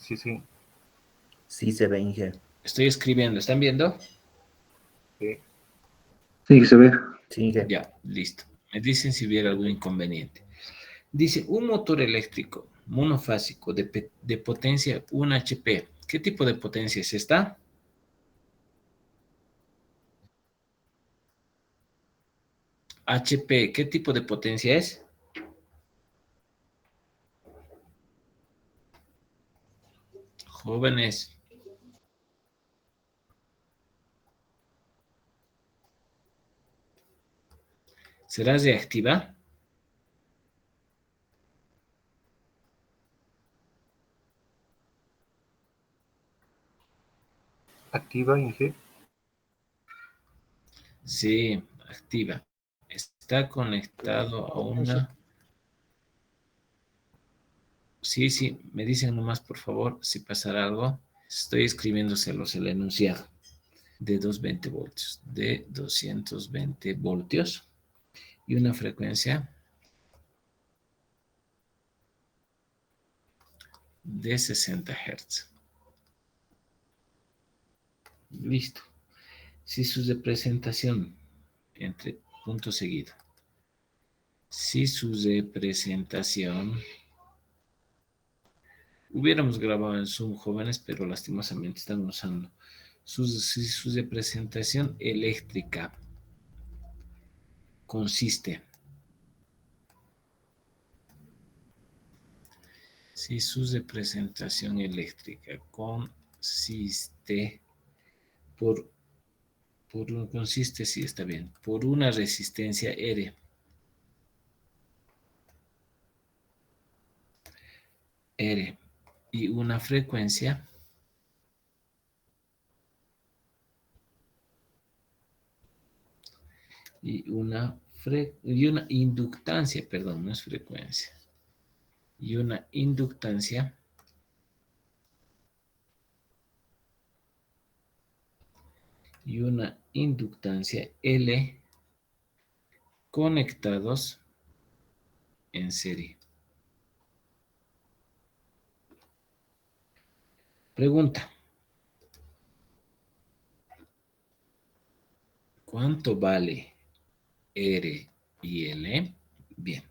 Sí, sí. Sí se ve, Inge. Estoy escribiendo, ¿están viendo? Sí. Sí, se ve. Sí, Inge. Ya, listo. Me dicen si hubiera algún inconveniente. Dice, un motor eléctrico monofásico de potencia 1 HP. ¿Qué tipo de potencia es esta? HP, ¿qué tipo de potencia es? Jóvenes. ¿Será reactiva? Activa, Inge. Sí, activa. Está conectado a una... Sí, sí, me dicen nomás, por favor, si pasará algo. Estoy escribiéndoselos el enunciado de 220 voltios, de 220 voltios y una frecuencia de 60 Hz. Listo. Si su representación, entre punto seguido, si su representación, hubiéramos grabado en Zoom, jóvenes, pero lastimosamente están usando si su representación eléctrica consiste, si su representación eléctrica consiste consiste, sí, está bien, por una resistencia R y una frecuencia y una inductancia, perdón, no es frecuencia, y una inductancia L conectados en serie. Pregunta. ¿Cuánto vale R y L? Bien.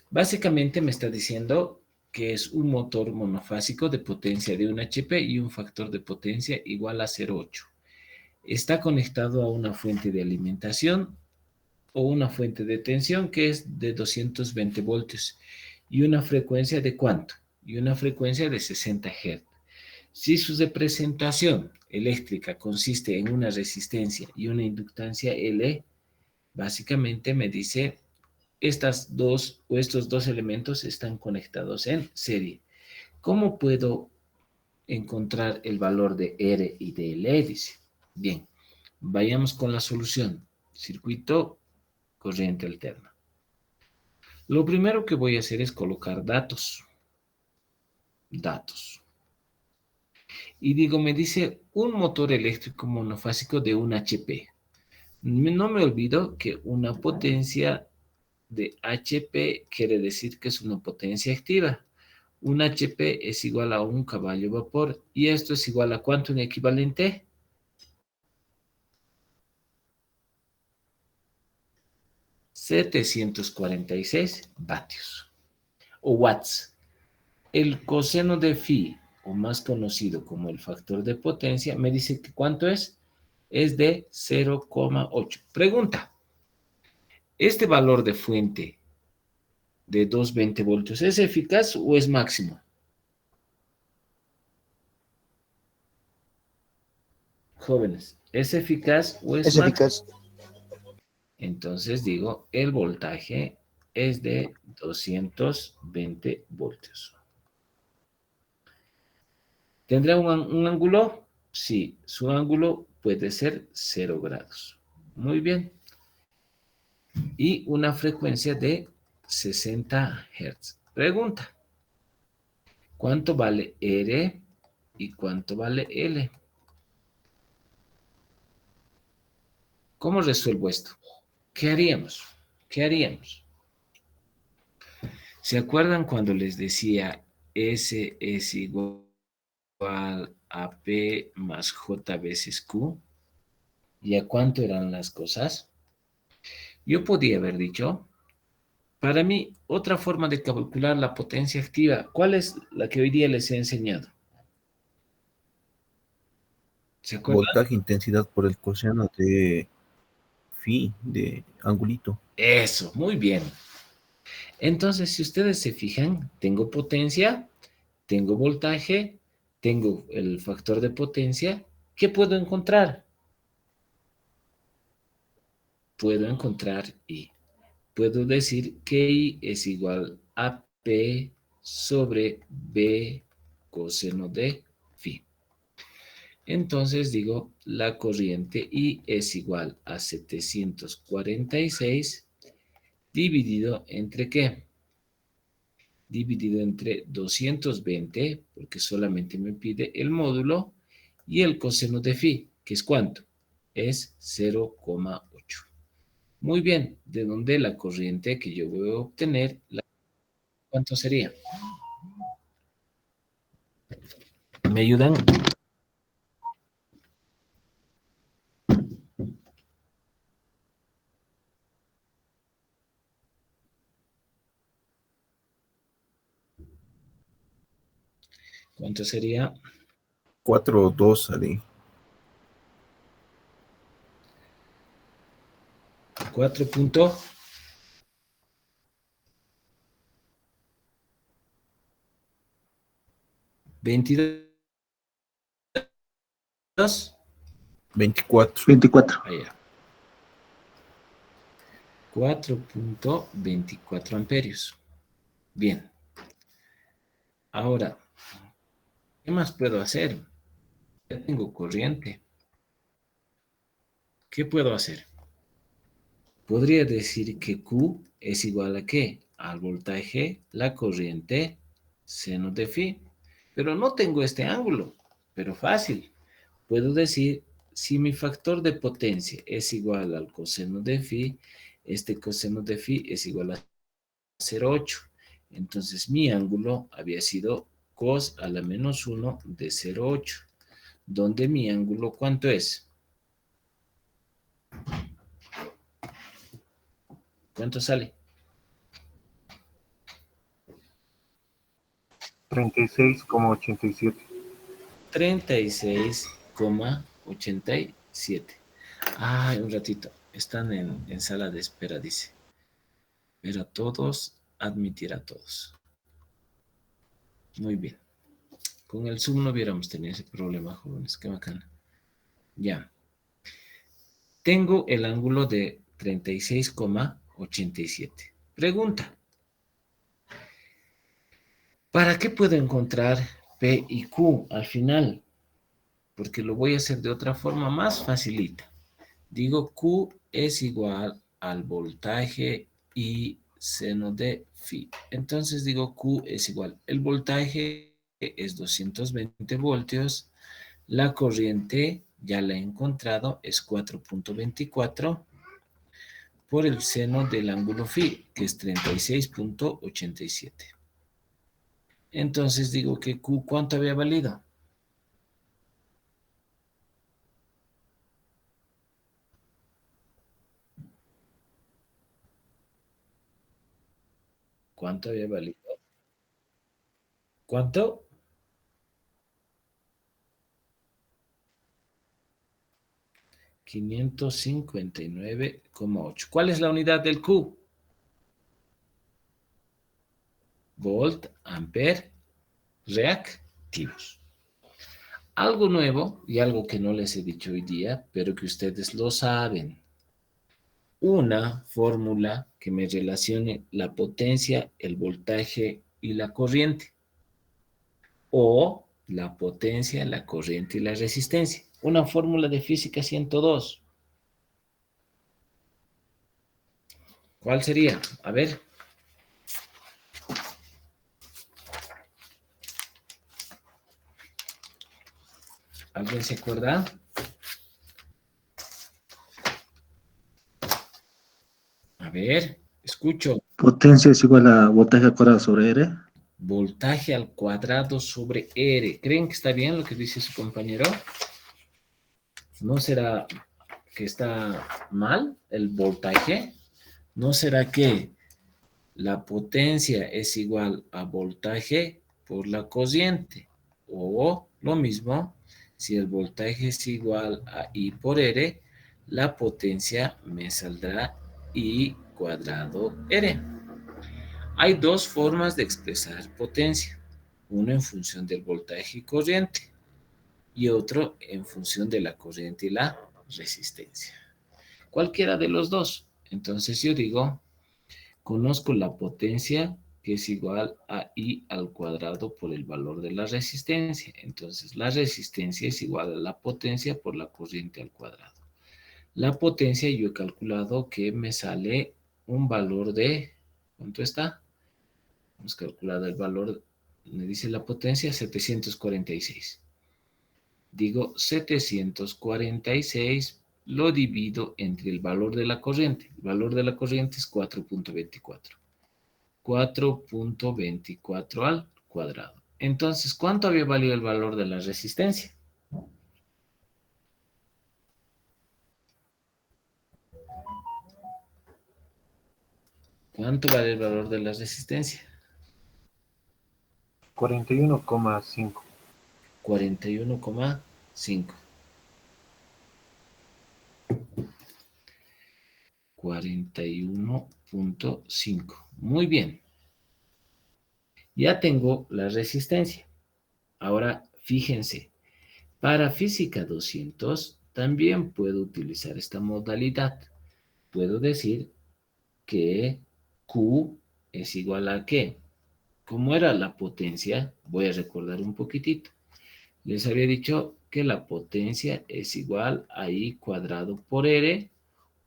Básicamente me está diciendo que es un motor monofásico de potencia de 1 HP y un factor de potencia igual a 0,8. Está conectado a una fuente de alimentación o una fuente de tensión que es de 220 voltios y una frecuencia de ¿cuánto? Y una frecuencia de 60 Hz. Si su representación eléctrica consiste en una resistencia y una inductancia L, básicamente me dice estos dos elementos están conectados en serie. ¿Cómo puedo encontrar el valor de R y de L? Dice. Bien, vayamos con la solución. Circuito corriente alterna. Lo primero que voy a hacer es colocar datos. Datos. Y digo, me dice un motor eléctrico monofásico de 1 HP. No me olvido que una potencia de HP quiere decir que es una potencia activa. Un HP es igual a un caballo vapor. ¿Y esto es igual a cuánto en equivalente? $746 o watts. El coseno de phi, o más conocido como el factor de potencia, me dice que ¿cuánto es? Es de 0,8. Pregunta, ¿este valor de fuente de 220 voltios es eficaz o es máximo? Jóvenes, ¿es eficaz o es Es máximo? eficaz. Entonces digo, el voltaje es de 220 voltios. ¿Tendrá un ángulo? Sí, su ángulo puede ser 0 grados. Muy bien. Y una frecuencia de 60 Hz. Pregunta, ¿cuánto vale R y cuánto vale L? ¿Cómo resuelvo esto? ¿Qué haríamos? ¿Qué haríamos? ¿Se acuerdan cuando les decía S es igual igual a P más J veces Q. ¿Y a cuánto eran las cosas? Yo podía haber dicho, para mí, otra forma de calcular la potencia activa, ¿cuál es la que hoy día les he enseñado? ¿Se acuerdan? Voltaje, intensidad por el coseno de phi, de angulito. Eso, muy bien. Entonces, si ustedes se fijan, tengo potencia, tengo voltaje, tengo el factor de potencia. ¿Qué puedo encontrar? Puedo encontrar I. Puedo decir que I es igual a P sobre B coseno de phi. Entonces digo, la corriente I es igual a 746 dividido entre ¿qué? Dividido entre 220, porque solamente me pide el módulo, y el coseno de phi, que es ¿cuánto? Es 0,8. Muy bien, de donde la corriente que yo voy a obtener, ¿cuánto sería? ¿Me ayudan? ¿Cuánto sería? 4,2 sale. 4,22. 24. 24. Allá. 4,24 amperios. Bien. Ahora, ¿qué más puedo hacer? Ya tengo corriente. ¿Qué puedo hacer? Podría decir que Q es igual a ¿qué? Al voltaje, la corriente, seno de phi. Pero no tengo este ángulo. Pero fácil. Puedo decir, si mi factor de potencia es igual al coseno de phi, este coseno de phi es igual a 0,8. Entonces mi ángulo había sido cos a la menos 1 de 0,8. ¿Donde mi ángulo cuánto es? ¿Cuánto sale? 36,87. 36,87. Ah, un ratito. Están en sala de espera, dice. Ver a todos, admitir a todos. Muy bien. Con el Zoom no hubiéramos tenido ese problema, jóvenes. Qué bacana. Ya. Tengo el ángulo de 36,87. Pregunta. ¿Para qué puedo encontrar P y Q al final? Porque lo voy a hacer de otra forma más facilita. Digo, Q es igual al voltaje y seno de phi. Entonces digo, Q es igual. El voltaje es 220 voltios. La corriente, ya la he encontrado, es 4,24 por el seno del ángulo phi, que es 36,87. Entonces digo que Q, ¿cuánto había valido? ¿Cuánto había valido? ¿Cuánto? 559,8. ¿Cuál es la unidad del Q? Volt, ampere, reactivos. Algo nuevo y algo que no les he dicho hoy día, pero que ustedes lo saben. Una fórmula que me relacione la potencia, el voltaje y la corriente. O la potencia, la corriente y la resistencia. Una fórmula de física 102. ¿Cuál sería? A ver. ¿Alguien se acuerda? A ver, escucho. Potencia es igual a voltaje cuadrado sobre R. voltaje al cuadrado sobre R. ¿Creen que está bien lo que dice su compañero? ¿No será que está mal el voltaje? ¿No será que la potencia es igual a voltaje por la corriente? O lo mismo, si el voltaje es igual a I por R, la potencia me saldrá I cuadrado R. Hay dos formas de expresar potencia. Uno en función del voltaje y corriente y otro en función de la corriente y la resistencia. Cualquiera de los dos. Entonces yo digo, conozco la potencia que es igual a I al cuadrado por el valor de la resistencia. Entonces la resistencia es igual a la potencia por la corriente al cuadrado. La potencia yo he calculado que me sale un valor de, ¿cuánto está? Hemos calculado el valor, me dice la potencia, 746. Digo 746, lo divido entre el valor de la corriente. El valor de la corriente es 4.24. 4.24 al cuadrado. Entonces, ¿cuánto había valido el valor de la resistencia? ¿Cuánto vale el valor de la resistencia? 41,5. 41,5. 41.5. Muy bien. Ya tengo la resistencia. Ahora, fíjense, para física 200 también puedo utilizar esta modalidad. Puedo decir que Q es igual a ¿qué? ¿Cómo era la potencia? Voy a recordar un poquitito. Les había dicho que la potencia es igual a I cuadrado por R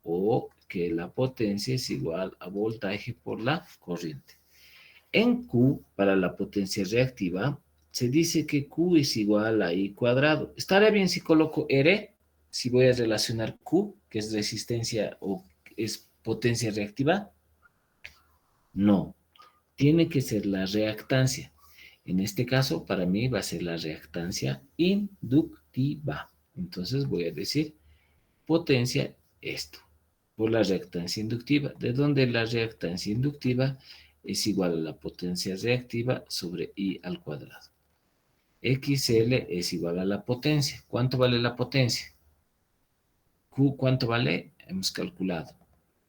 o que la potencia es igual a voltaje por la corriente. En Q, para la potencia reactiva, se dice que Q es igual a I cuadrado. ¿Estaría bien si coloco R? Si voy a relacionar Q, que es resistencia o es potencia reactiva. No, tiene que ser la reactancia. En este caso, para mí va a ser la reactancia inductiva. Entonces voy a decir potencia esto, por la reactancia inductiva, de donde la reactancia inductiva es igual a la potencia reactiva sobre I al cuadrado. XL es igual a la potencia. ¿Cuánto vale la potencia? Q, ¿cuánto vale? Hemos calculado.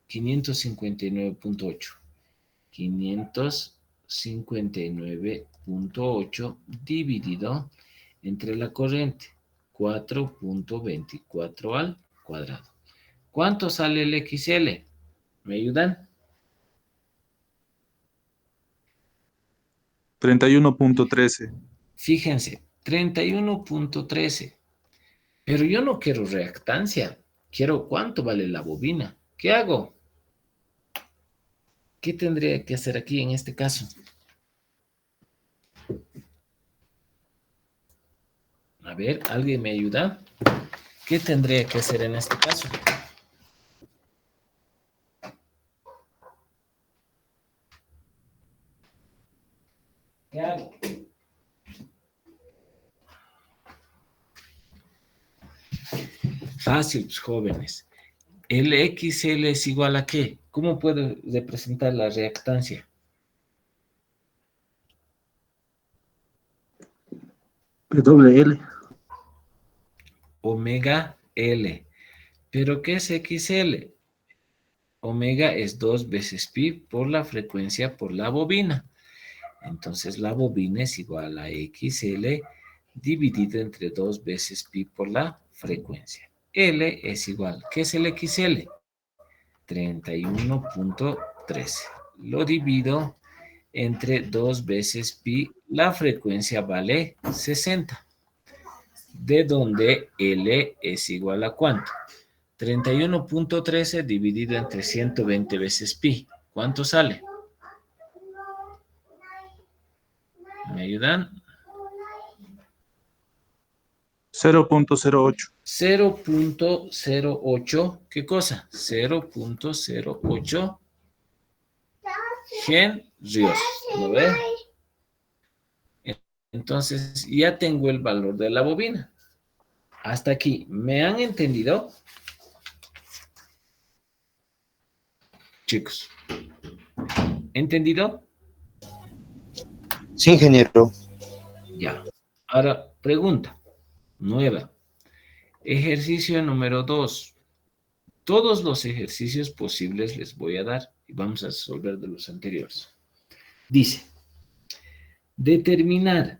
559.8. 559.8 dividido entre la corriente, 4.24 al cuadrado. ¿Cuánto sale el XL? ¿Me ayudan? 31.13. Fíjense, 31.13. Pero yo no quiero reactancia. Quiero cuánto vale la bobina. ¿Qué hago? ¿Qué tendría que hacer aquí en este caso? A ver, ¿alguien me ayuda? ¿Qué tendría que hacer en este caso? ¿Qué hago? Fácil, pues, jóvenes. ¿El XL es igual a qué? ¿Cómo puedo representar la reactancia? WL. Omega L. ¿Pero qué es XL? Omega es 2 veces pi por la frecuencia por la bobina. Entonces la bobina es igual a XL dividido entre 2 veces pi por la frecuencia. L es igual. ¿Qué es el XL? 31.13. Lo divido entre 2 veces pi. La frecuencia vale 60. De donde L es igual a ¿cuánto? 31.13 dividido entre 120 veces pi. ¿Cuánto sale? ¿Me ayudan? 0.08. 0.08, ¿qué cosa? 0.08 Henrios, ¿lo ve? Entonces, ya tengo el valor de la bobina. Hasta aquí, ¿me han entendido? Chicos, ¿entendido? Sí, ingeniero. Ya. Ahora, pregunta nueva. Ejercicio número 2. Todos los ejercicios posibles les voy a dar y vamos a resolver de los anteriores. Dice, determinar,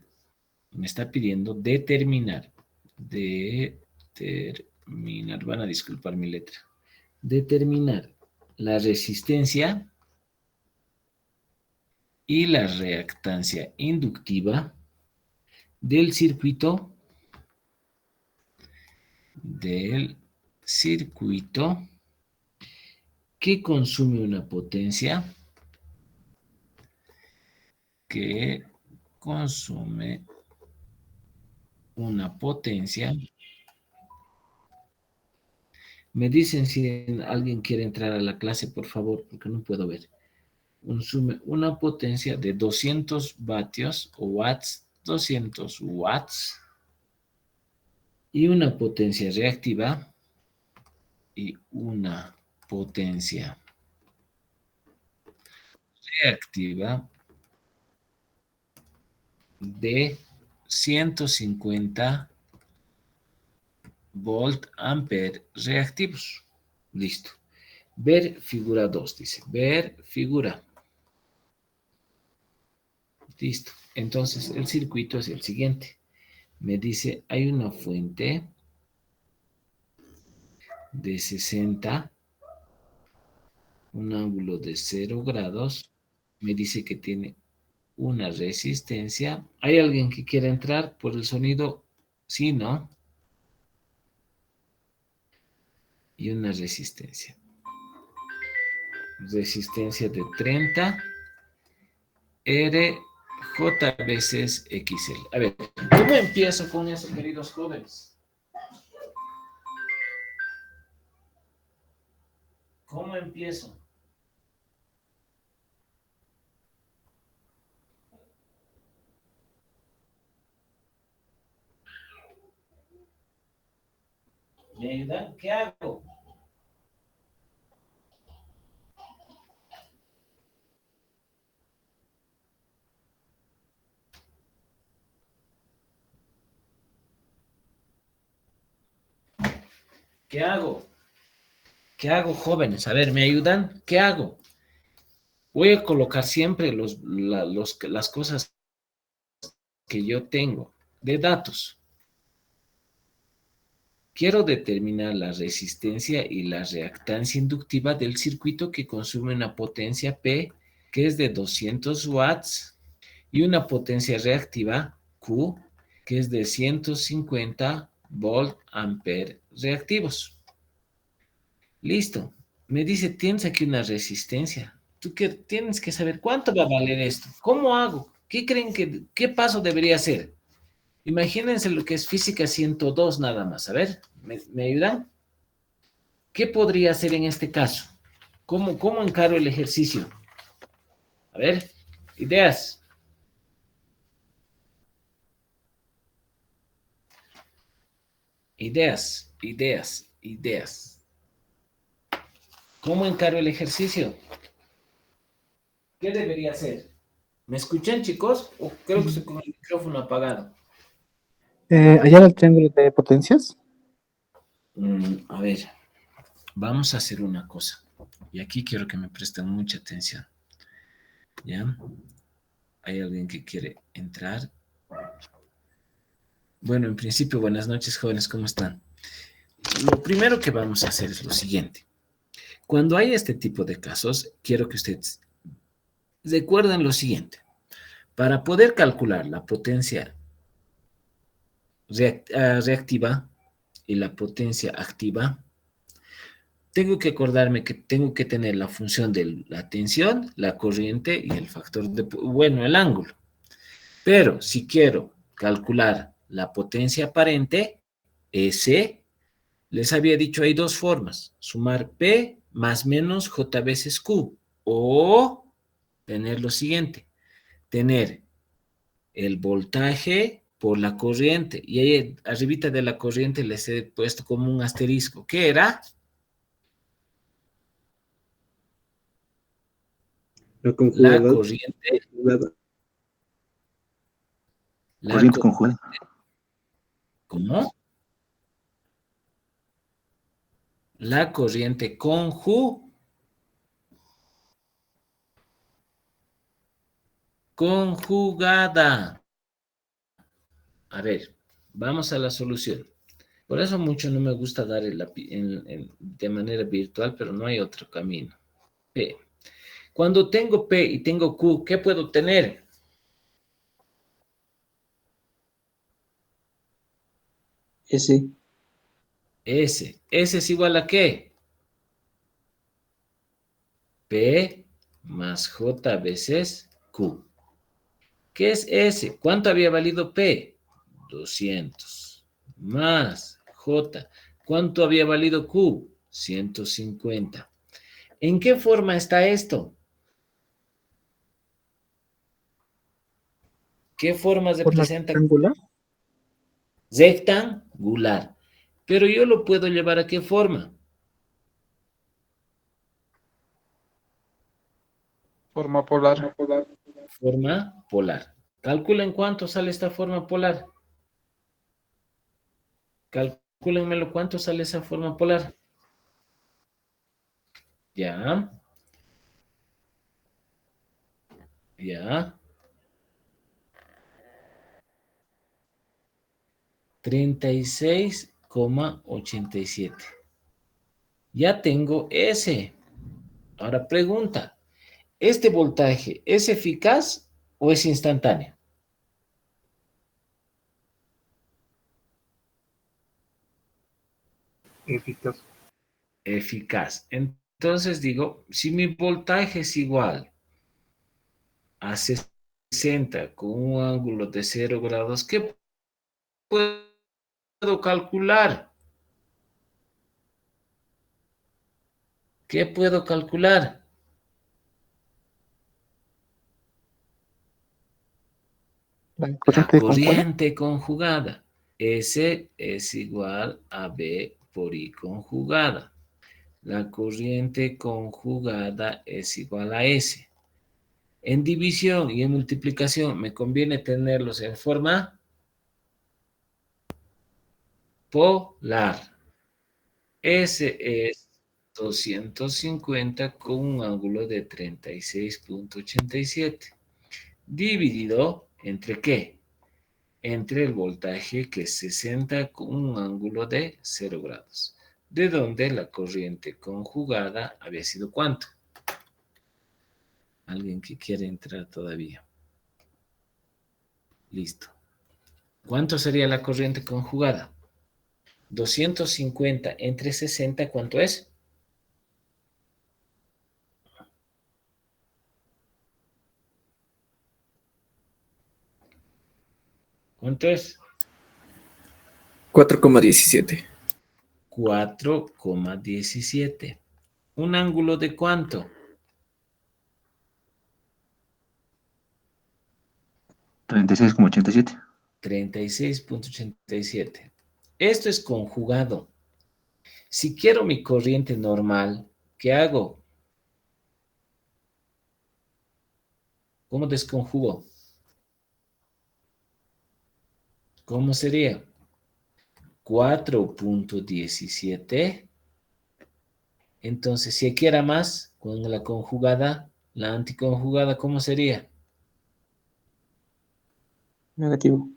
me está pidiendo determinar, van a disculpar mi letra, determinar la resistencia y la reactancia inductiva del circuito que consume una potencia Me dicen si alguien quiere entrar a la clase, por favor, porque no puedo ver. Consume una potencia de 200 vatios o watts, 200 watts, y una potencia reactiva de 150 volt ampere reactivos. Listo. Ver figura 2, dice. Ver figura. Listo. Entonces, el circuito es el siguiente. Me dice, hay una fuente de 60, un ángulo de 0 grados. Me dice que tiene una resistencia. ¿Hay alguien que quiera entrar por el sonido? Sí, ¿no? Y una resistencia. Resistencia de 30 R J veces XL. A ver, ¿cómo empiezo con eso, queridos jóvenes? ¿Cómo empiezo? ¿Me ayudan? ¿Qué hago? ¿Qué hago? ¿Qué hago, jóvenes? A ver, ¿me ayudan? ¿Qué hago? Voy a colocar siempre las cosas que yo tengo de datos. Quiero determinar la resistencia y la reactancia inductiva del circuito que consume una potencia P, que es de 200 watts, y una potencia reactiva Q, que es de 150 volt ampere reactivos. Listo. Me dice, tienes aquí una resistencia. Tú que tienes que saber cuánto va a valer esto. ¿Cómo hago? ¿Qué creen qué paso debería hacer? Imagínense lo que es física 102 nada más. A ver, ¿me ayudan? ¿Qué podría hacer en este caso? ¿Cómo encaro el ejercicio? A ver, ideas. Ideas. ¿Cómo encaro el ejercicio? ¿Qué debería hacer? ¿Me escuchan, chicos? ¿O creo que estoy con el micrófono apagado? ¿Hallar el triángulo de potencias? A ver, vamos a hacer una cosa. Y aquí quiero que me presten mucha atención. ¿Ya? ¿Hay alguien que quiere entrar? Bueno, en principio, buenas noches, jóvenes, ¿cómo están? Lo primero que vamos a hacer es lo siguiente. Cuando hay este tipo de casos, quiero que ustedes recuerden lo siguiente. Para poder calcular la potencia reactiva y la potencia activa, tengo que acordarme que tengo que tener la función de la tensión, la corriente y el factor el ángulo. Pero si quiero calcular la potencia aparente, S, les había dicho hay dos formas, sumar P más menos J veces Q, o tener lo siguiente, tener el voltaje por la corriente. Y ahí arribita de la corriente les he puesto como un asterisco. ¿Qué era? La La conjugada. corriente. La Corriente conjugada. ¿Cómo? La corriente conjugada. A ver, vamos a la solución. Por eso mucho no me gusta dar de manera virtual, pero no hay otro camino. P. Cuando tengo P y tengo Q, ¿qué puedo tener? S. S. ¿S es igual a qué? P más J veces Q. ¿Qué es S? ¿Cuánto había valido P? 200. Más J. ¿Cuánto había valido Q? 150. ¿En qué forma está esto? ¿Qué forma ¿Forma representa? rectangular? Rectangular. Pero yo lo puedo llevar a qué forma? Forma polar. Forma polar. Calculen cuánto sale esta forma polar. Calcúlenmelo cuánto sale esa forma polar. Ya. Ya. 36,87. Ya tengo ese. Ahora pregunta, ¿este voltaje es eficaz o es instantáneo? Eficaz. Eficaz. Entonces digo, si mi voltaje es igual a 60 con un ángulo de 0 grados, ¿qué puedo calcular? ¿Qué puedo calcular? La La corriente conjugada. corriente conjugada. S es igual a B por I conjugada. La corriente conjugada es igual a S. En división y en multiplicación me conviene tenerlos en forma polar. S es 250 con un ángulo de 36,87. Dividido entre ¿qué? Entre el voltaje que es 60 con un ángulo de 0 grados. De donde la corriente conjugada había sido ¿cuánto? Alguien que quiere entrar todavía. Listo. ¿Cuánto sería la corriente conjugada? 250 entre 60, ¿cuánto es? ¿Cuánto es? 4,17. 4,17. ¿Un ángulo de cuánto? 36,87. 36,87. Esto es conjugado. Si quiero mi corriente normal, ¿qué hago? ¿Cómo desconjugo? ¿Cómo sería? 4,17. Entonces, si aquí era más, con la conjugada, la anticonjugada, ¿cómo sería? Negativo.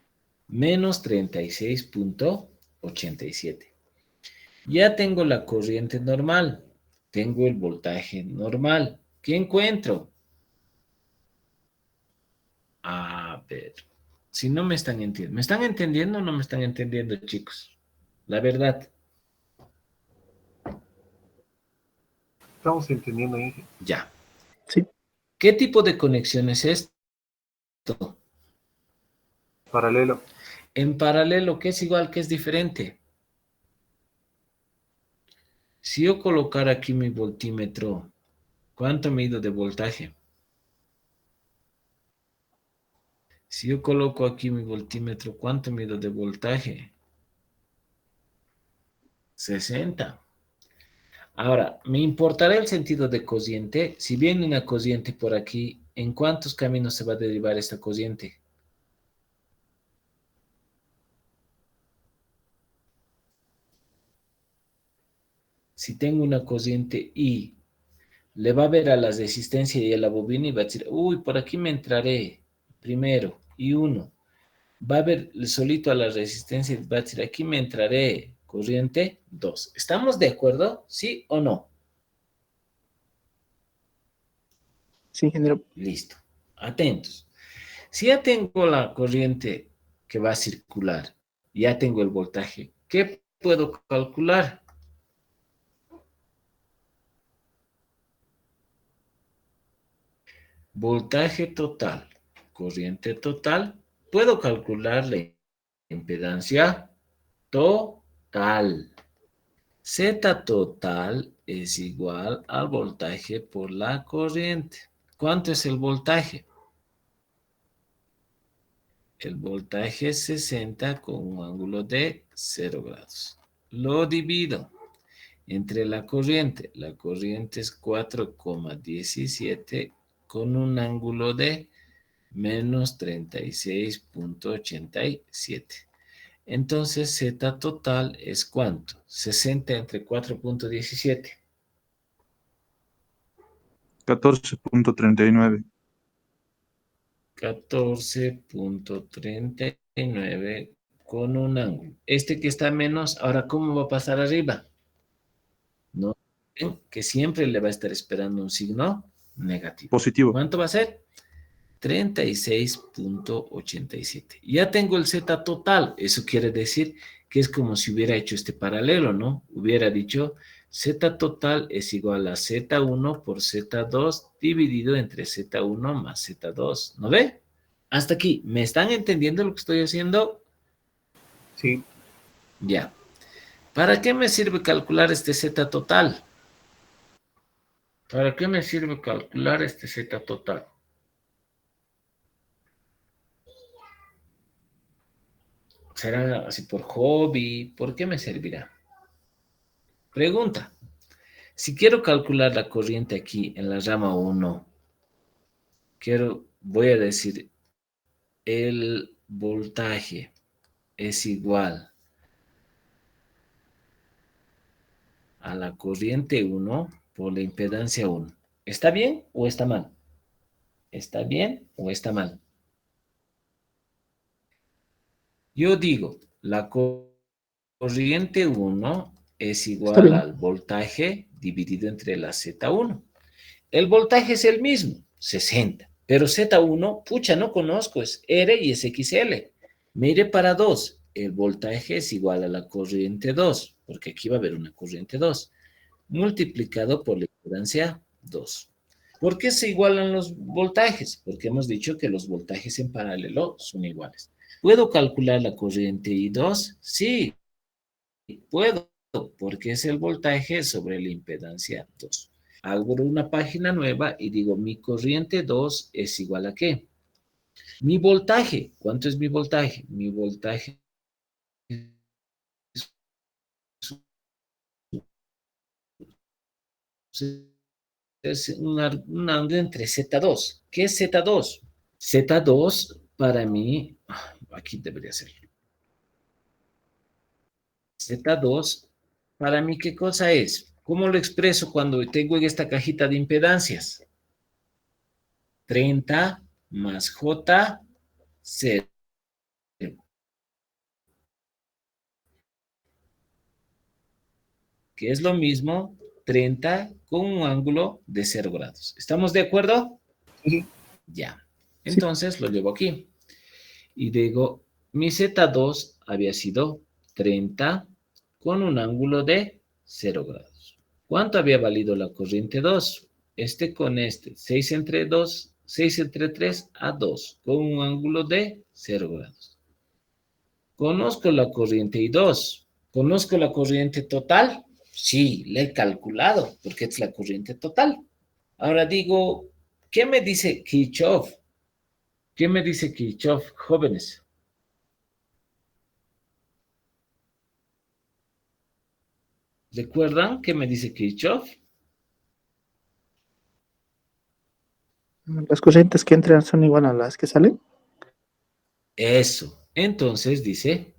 Menos 36,87. Ya tengo la corriente normal, tengo el voltaje normal. ¿Qué encuentro? A ver, si no me están entendiendo. ¿Me están entendiendo o no me están entendiendo, chicos? La verdad. Estamos entendiendo, Inge. Ya. Sí. ¿Qué tipo de conexión es esto? Paralelo. En paralelo, ¿qué es igual, qué es diferente? Si yo colocara aquí mi voltímetro, ¿cuánto mido de voltaje? Si Si yo coloco aquí mi voltímetro, ¿cuánto mido de voltaje? 60. Ahora, me importará el sentido de cociente. Si viene una cociente por aquí, ¿en cuántos caminos se va a derivar esta cociente? Si tengo una cociente I, le va a ver a la resistencia y a la bobina y va a decir, uy, por aquí me entraré primero, I1. Va a ver solito a la resistencia y va a decir, aquí me entraré corriente 2. ¿Estamos de acuerdo? ¿Sí o no? Sí, ingeniero. Listo. Atentos. Si ya tengo la corriente que va a circular, ya tengo el voltaje, ¿qué puedo calcular? Voltaje total, corriente total, puedo calcular la impedancia total. Z total es igual al voltaje por la corriente. ¿Cuánto es el voltaje? El voltaje es 60 con un ángulo de 0 grados. Lo divido entre la corriente. La corriente es 4,17 con un ángulo de menos 36,87. Entonces, Z total es ¿cuánto? 60 entre 4,17. 14.39. 14,39 con un ángulo. Este que está menos, ahora, ¿cómo va a pasar arriba? No, ven que siempre le va a estar esperando un signo negativo. Positivo. ¿Cuánto va a ser? 36,87. Ya tengo el Z total. Eso quiere decir que es como si hubiera hecho este paralelo, ¿no? Hubiera dicho Z total es igual a Z1 por Z2 dividido entre Z1 más Z2. ¿No ve? Hasta aquí. ¿Me están entendiendo lo que estoy haciendo? Sí, Ya. ¿Para qué me sirve calcular este Z total? ¿Para qué me sirve calcular este Z total? ¿Será así por hobby? ¿Por qué me servirá? Pregunta. Si quiero calcular la corriente aquí en la rama 1, voy a decir, el voltaje es igual a la corriente 1 por la impedancia 1. ¿Está bien o está mal? ¿Está bien o está mal? Yo digo, la corriente 1 es Está igual bien. al voltaje dividido entre la Z1. El voltaje es el mismo, 60. Pero Z1, pucha, no conozco, es R y es XL. Me iré para 2. El voltaje es igual a la corriente 2, porque aquí va a haber una corriente 2, multiplicado por la impedancia 2. ¿Por qué se igualan los voltajes? Porque hemos dicho que los voltajes en paralelo son iguales. ¿Puedo calcular la corriente I2? Sí, puedo, porque es el voltaje sobre la impedancia 2. Abro una página nueva y digo, mi corriente 2 es igual a ¿qué? Mi voltaje. ¿Cuánto es mi voltaje? Mi voltaje es un ángulo entre Z2. ¿Qué es Z2? Z2 para mí, aquí debería ser. Z2 para mí, ¿qué cosa es? ¿Cómo lo expreso cuando tengo en esta cajita de impedancias? 30 más J, 0. Que es lo mismo 30 con un ángulo de 0 grados. ¿Estamos de acuerdo? sí, Ya. Sí. Entonces lo llevo aquí. Y digo, mi Z2 había sido 30 con un ángulo de 0 grados. ¿Cuánto había valido la corriente 2? Este con este. 6 entre 2, 6 entre 3 a 2, con un ángulo de 0 grados. Conozco la corriente I2. ¿Conozco la corriente total? Sí, la he calculado, porque es la corriente total. Ahora digo, ¿qué me dice Kirchhoff? ¿Qué me dice Kirchhoff, jóvenes? ¿Recuerdan qué me dice Kirchhoff? Las corrientes que entran son igual a las que salen. Eso. Entonces dice,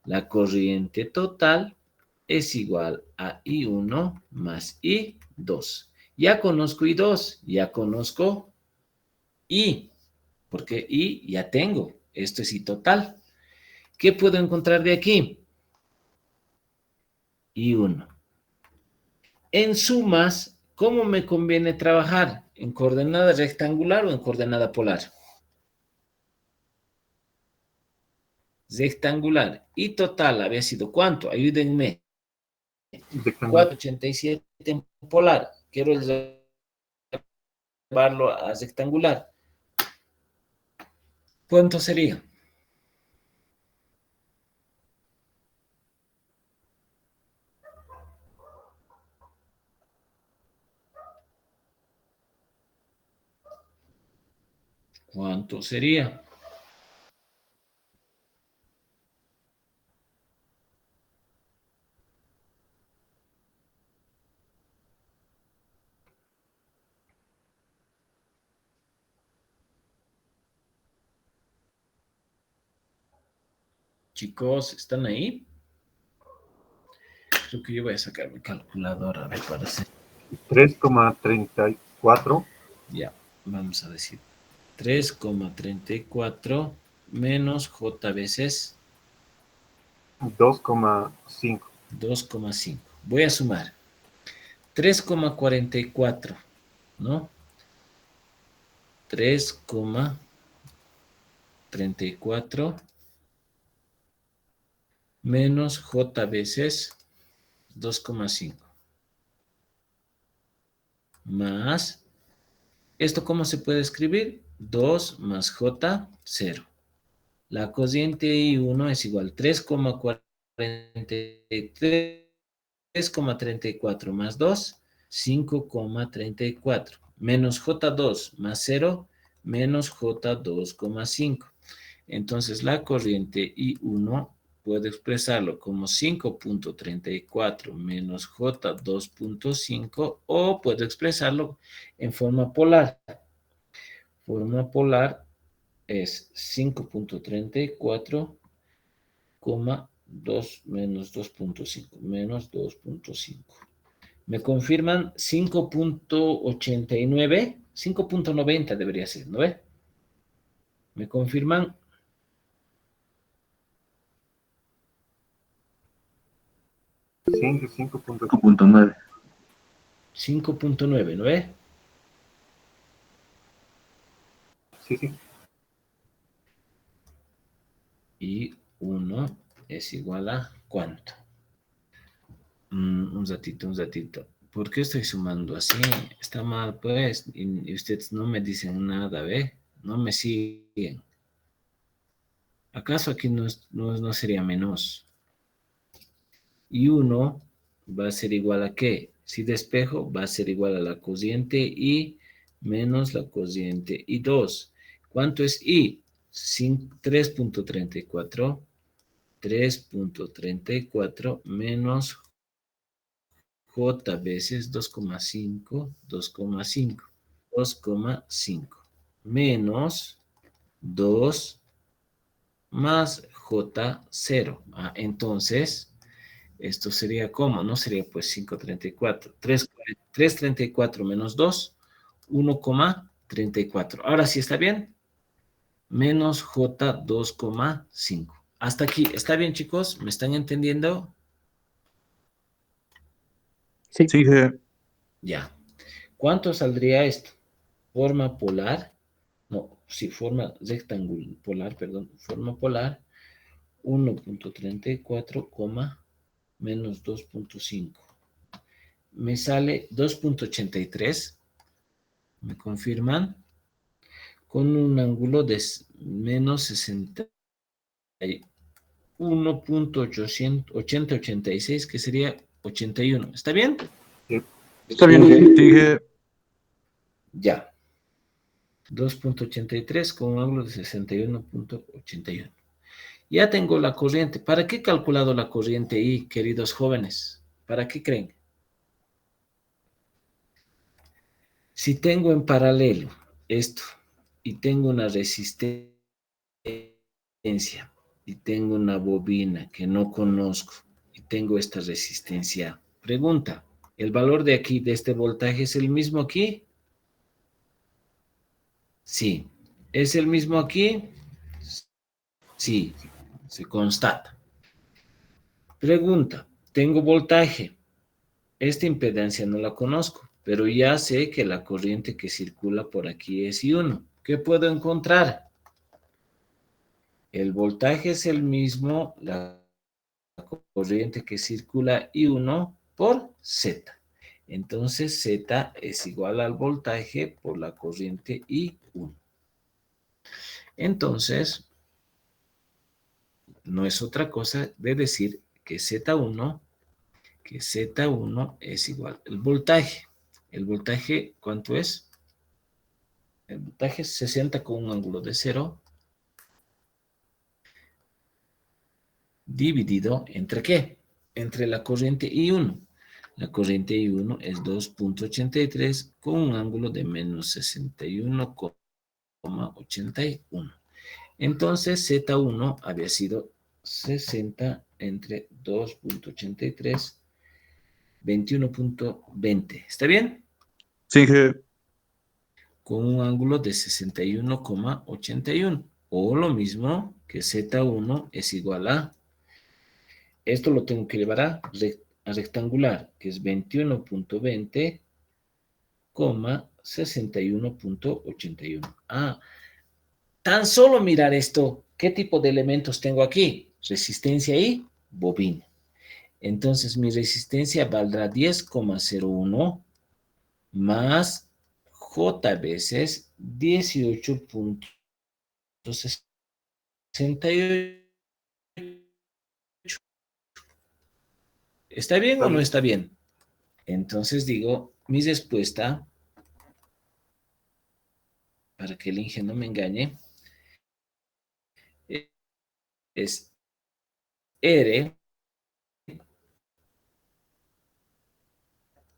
la corriente total es igual a I1 más I2. Ya conozco I2, ya conozco I, porque I ya tengo. Esto es I total. ¿Qué puedo encontrar de aquí? I1. En sumas, ¿cómo me conviene trabajar? ¿En coordenada rectangular o en coordenada polar? Rectangular. Y total había sido ¿cuánto? Ayúdenme. Rectangular. 487 en polar. Quiero llevarlo a rectangular. ¿Cuánto sería? ¿Cuánto sería? Chicos, ¿están ahí? Creo que yo voy a sacar mi calculadora, me parece. 3,34 Ya, vamos a decir 3,34 menos J veces 2,5. 2,5. Voy a sumar 3,44, ¿no? 3,34 menos J veces 2,5 más, ¿esto cómo se puede escribir? 2 más J, 0. La cociente I1 es igual a 3,34 más 2, 5,34. Menos J2 más 0, menos J2,5. Entonces la corriente I1 puedo expresarlo como 5,34 menos J2,5 o puedo expresarlo en forma polar. Forma polar es 5,34, 2 menos 2,5, menos 2,5. ¿Me confirman 5,89? 5,90 debería ser, ¿no ve? ¿Me confirman? Sí, 5,9. 5,9, ¿no ve? Sí, sí. Y 1 es igual a ¿cuánto? Un ratito. ¿Por qué estoy sumando así? Está mal, pues. Y ustedes no me dicen nada, ¿ve? No me siguen. ¿Acaso aquí no sería menos? Y 1 va a ser igual a ¿qué? Si despejo, va a ser igual a la cociente I menos la cociente I2. ¿Cuánto es I? 3,34. 3,34 menos J veces 2,5 menos 2 más J0. Entonces, esto sería ¿cómo? No sería pues 5,34. 3,34 menos 2, 1,34. Ahora sí está bien. Menos J2,5. Hasta aquí. ¿Está bien, chicos? ¿Me están entendiendo? Sí. Sí, jefe. Ya. ¿Cuánto saldría esto? Forma polar. No, sí, forma rectangular, polar, perdón. Forma polar. 1,34, menos 2,5. Me sale 2,83. ¿Me confirman? Con un ángulo de menos 61,8086, que sería 81. ¿Está bien? Está bien. Sí, jefe. Ya. 2.83 con un ángulo de 61.81. Ya tengo la corriente. ¿Para qué he calculado la corriente I, queridos jóvenes? ¿Para qué creen? Si tengo en paralelo esto y tengo una resistencia y tengo una bobina que no conozco y tengo esta resistencia, pregunta, ¿el valor de aquí, de este voltaje, es el mismo aquí? Sí. ¿Es el mismo aquí? Sí, se constata. Pregunta, tengo voltaje. Esta impedancia no la conozco, pero ya sé que la corriente que circula por aquí es I1. ¿Qué puedo encontrar? El voltaje es el mismo, la corriente que circula I1 por Z. Entonces Z es igual al voltaje por la corriente I1. Entonces, no es otra cosa de decir que Z1 es igual al voltaje. ¿El voltaje cuánto es? El voltaje es 60 con un ángulo de 0 dividido entre ¿qué? Entre la corriente I1. La corriente I1 es 2.83 con un ángulo de menos 61,81. Entonces Z1 había sido 60 entre 2.83, 21.20. ¿Está bien? Sí, ingeniero. Con un ángulo de 61,81. O lo mismo que Z1 es igual a, esto lo tengo que llevar a rectangular, que es 21.20, 61.81. Ah, tan solo mirar esto, ¿qué tipo de elementos tengo aquí? Resistencia y bobina. Entonces mi resistencia valdrá 10,01 más J veces 18.68. ¿Está bien o no está bien? Entonces digo, mi respuesta, para que el ingenio no me engañe, es R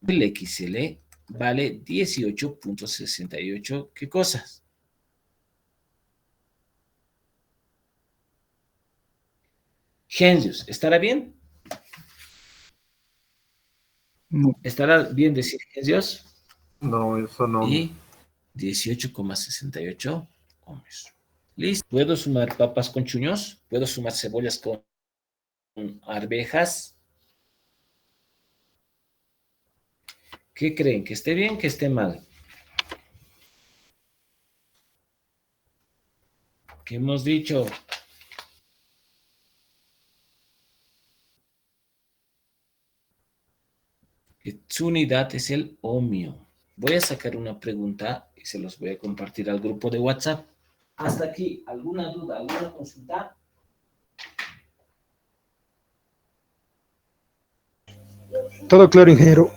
del XL vale 18.68. ¿Qué cosas? Henrius, ¿estará bien? No. ¿Estará bien decir Henrius? No, eso no. Y 18,68 ohmios. ¿Listo? ¿Puedo sumar papas con chuños? ¿Puedo sumar cebollas con arvejas? ¿Qué creen? ¿Que esté bien, que esté mal? ¿Qué hemos dicho? Que su unidad es el ohmio. Voy a sacar una pregunta y se los voy a compartir al grupo de WhatsApp. Hasta aquí, ¿alguna duda, alguna consulta? Todo claro, ingeniero.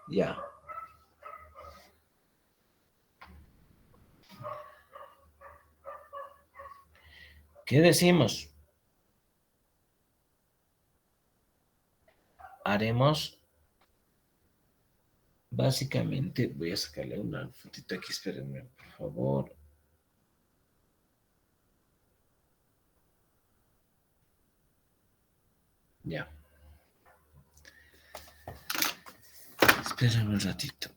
Ya. ¿Qué decimos? Haremos, básicamente, voy a sacarle una fotito aquí, espérenme, por favor. Ya. Espérame un ratito.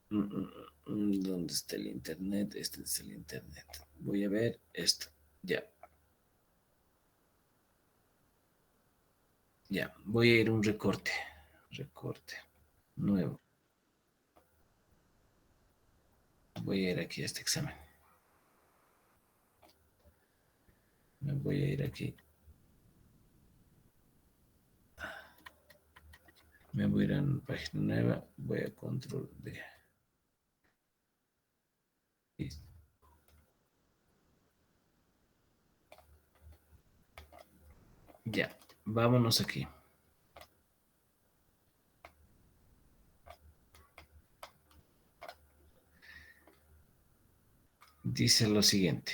¿Dónde está el internet? Este es el internet. Voy a ver esto. Ya. Ya. Voy a ir a un recorte. Recorte. Nuevo. Voy a ir aquí a este examen. Me voy a ir aquí. Me voy a ir a una página nueva. Voy a control D. Listo. Ya, vámonos aquí. Dice lo siguiente.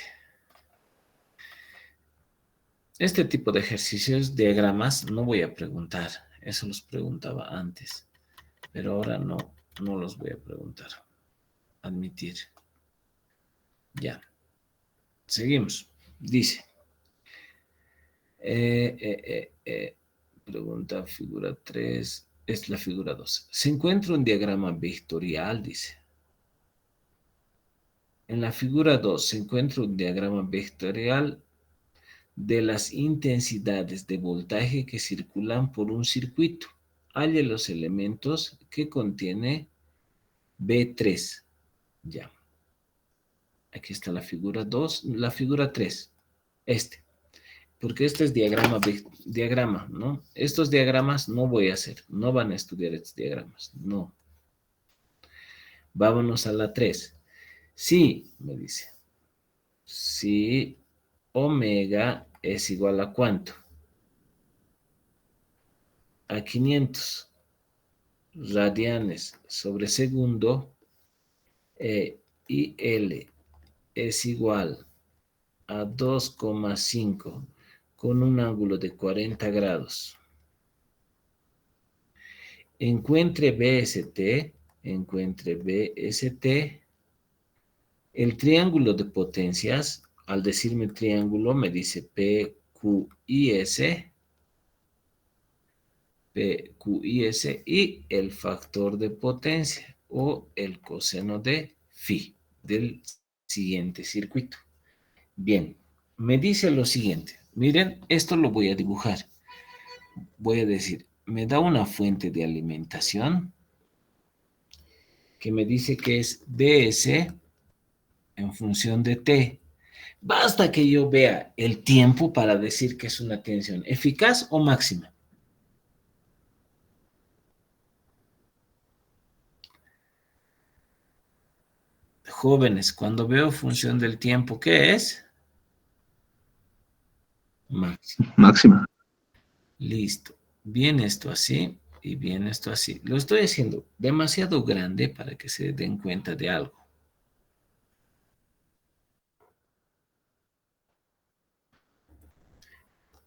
Este tipo de ejercicios, diagramas, no voy a preguntar. Eso los preguntaba antes. Pero ahora no los voy a preguntar. Admitir. Ya. Seguimos. Dice. Pregunta figura 3. Es la figura 2. Se encuentra un diagrama vectorial, dice. En la figura 2 se encuentra un diagrama vectorial de las intensidades de voltaje que circulan por un circuito. Halle los elementos que contiene B3. Ya. Aquí está la figura 2, la figura 3. Porque este es diagrama, ¿no? Estos diagramas no voy a hacer. No van a estudiar estos diagramas. No. Vámonos a la 3. Sí, me dice. Si omega es igual a ¿cuánto? A 500 radianes sobre segundo, y L es igual a 2,5 con un ángulo de 40 grados. Encuentre BST, el triángulo de potencias. Al decirme triángulo me dice PQIS y el factor de potencia o el coseno de phi del siguiente circuito. Bien, me dice lo siguiente. Miren, esto lo voy a dibujar. Voy a decir, me da una fuente de alimentación que me dice que es ds en función de t. Basta que yo vea el tiempo para decir que es una tensión eficaz o máxima. Jóvenes, cuando veo función del tiempo, ¿qué es? Máxima. Máxima. Listo. Viene esto así y viene esto así. Lo estoy haciendo demasiado grande para que se den cuenta de algo.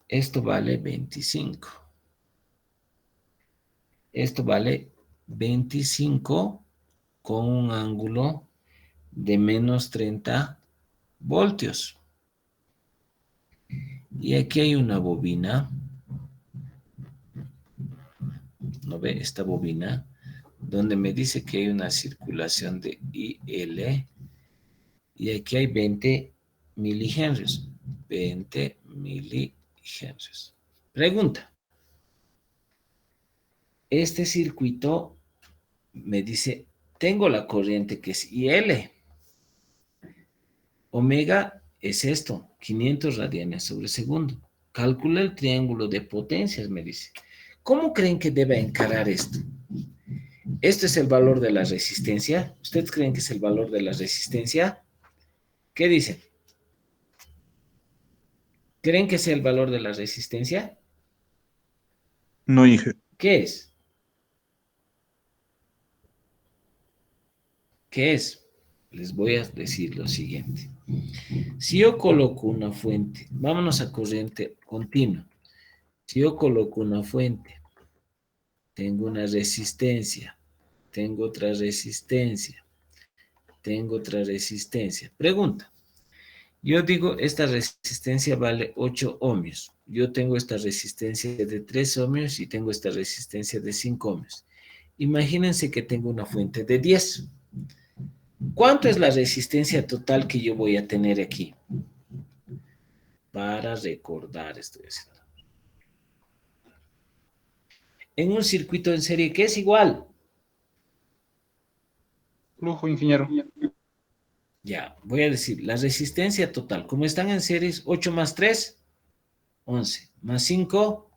Esto vale 25. Esto vale 25 con un ángulo de menos 30 voltios. Y aquí hay una bobina. ¿No ve? Esta bobina, donde me dice que hay una circulación de IL. Y aquí hay 20 milihenrios. 20 milihenrios. Pregunta. Este circuito me dice, tengo la corriente que es IL. Omega es esto, 500 radianes sobre segundo. Calcula el triángulo de potencias, me dice. ¿Cómo creen que debe encarar esto? ¿Este es el valor de la resistencia? ¿Ustedes creen que es el valor de la resistencia? ¿Qué dicen? ¿Creen que es el valor de la resistencia? No, Inge. ¿Qué es? ¿Qué es? Les voy a decir lo siguiente. Si yo coloco una fuente, vámonos a corriente continua. Si yo coloco una fuente, tengo una resistencia, tengo otra resistencia, tengo otra resistencia. Pregunta. Yo digo, esta resistencia vale 8 ohmios. Yo tengo esta resistencia de 3 ohmios y tengo esta resistencia de 5 ohmios. Imagínense que tengo una fuente de 10. ¿Cuánto es la resistencia total que yo voy a tener aquí? Para recordar, estoy haciendo. En un circuito en serie, ¿qué es igual? Flujo, ingeniero. Ya, voy a decir, la resistencia total, como están en series, 8 más 3, 11, más 5,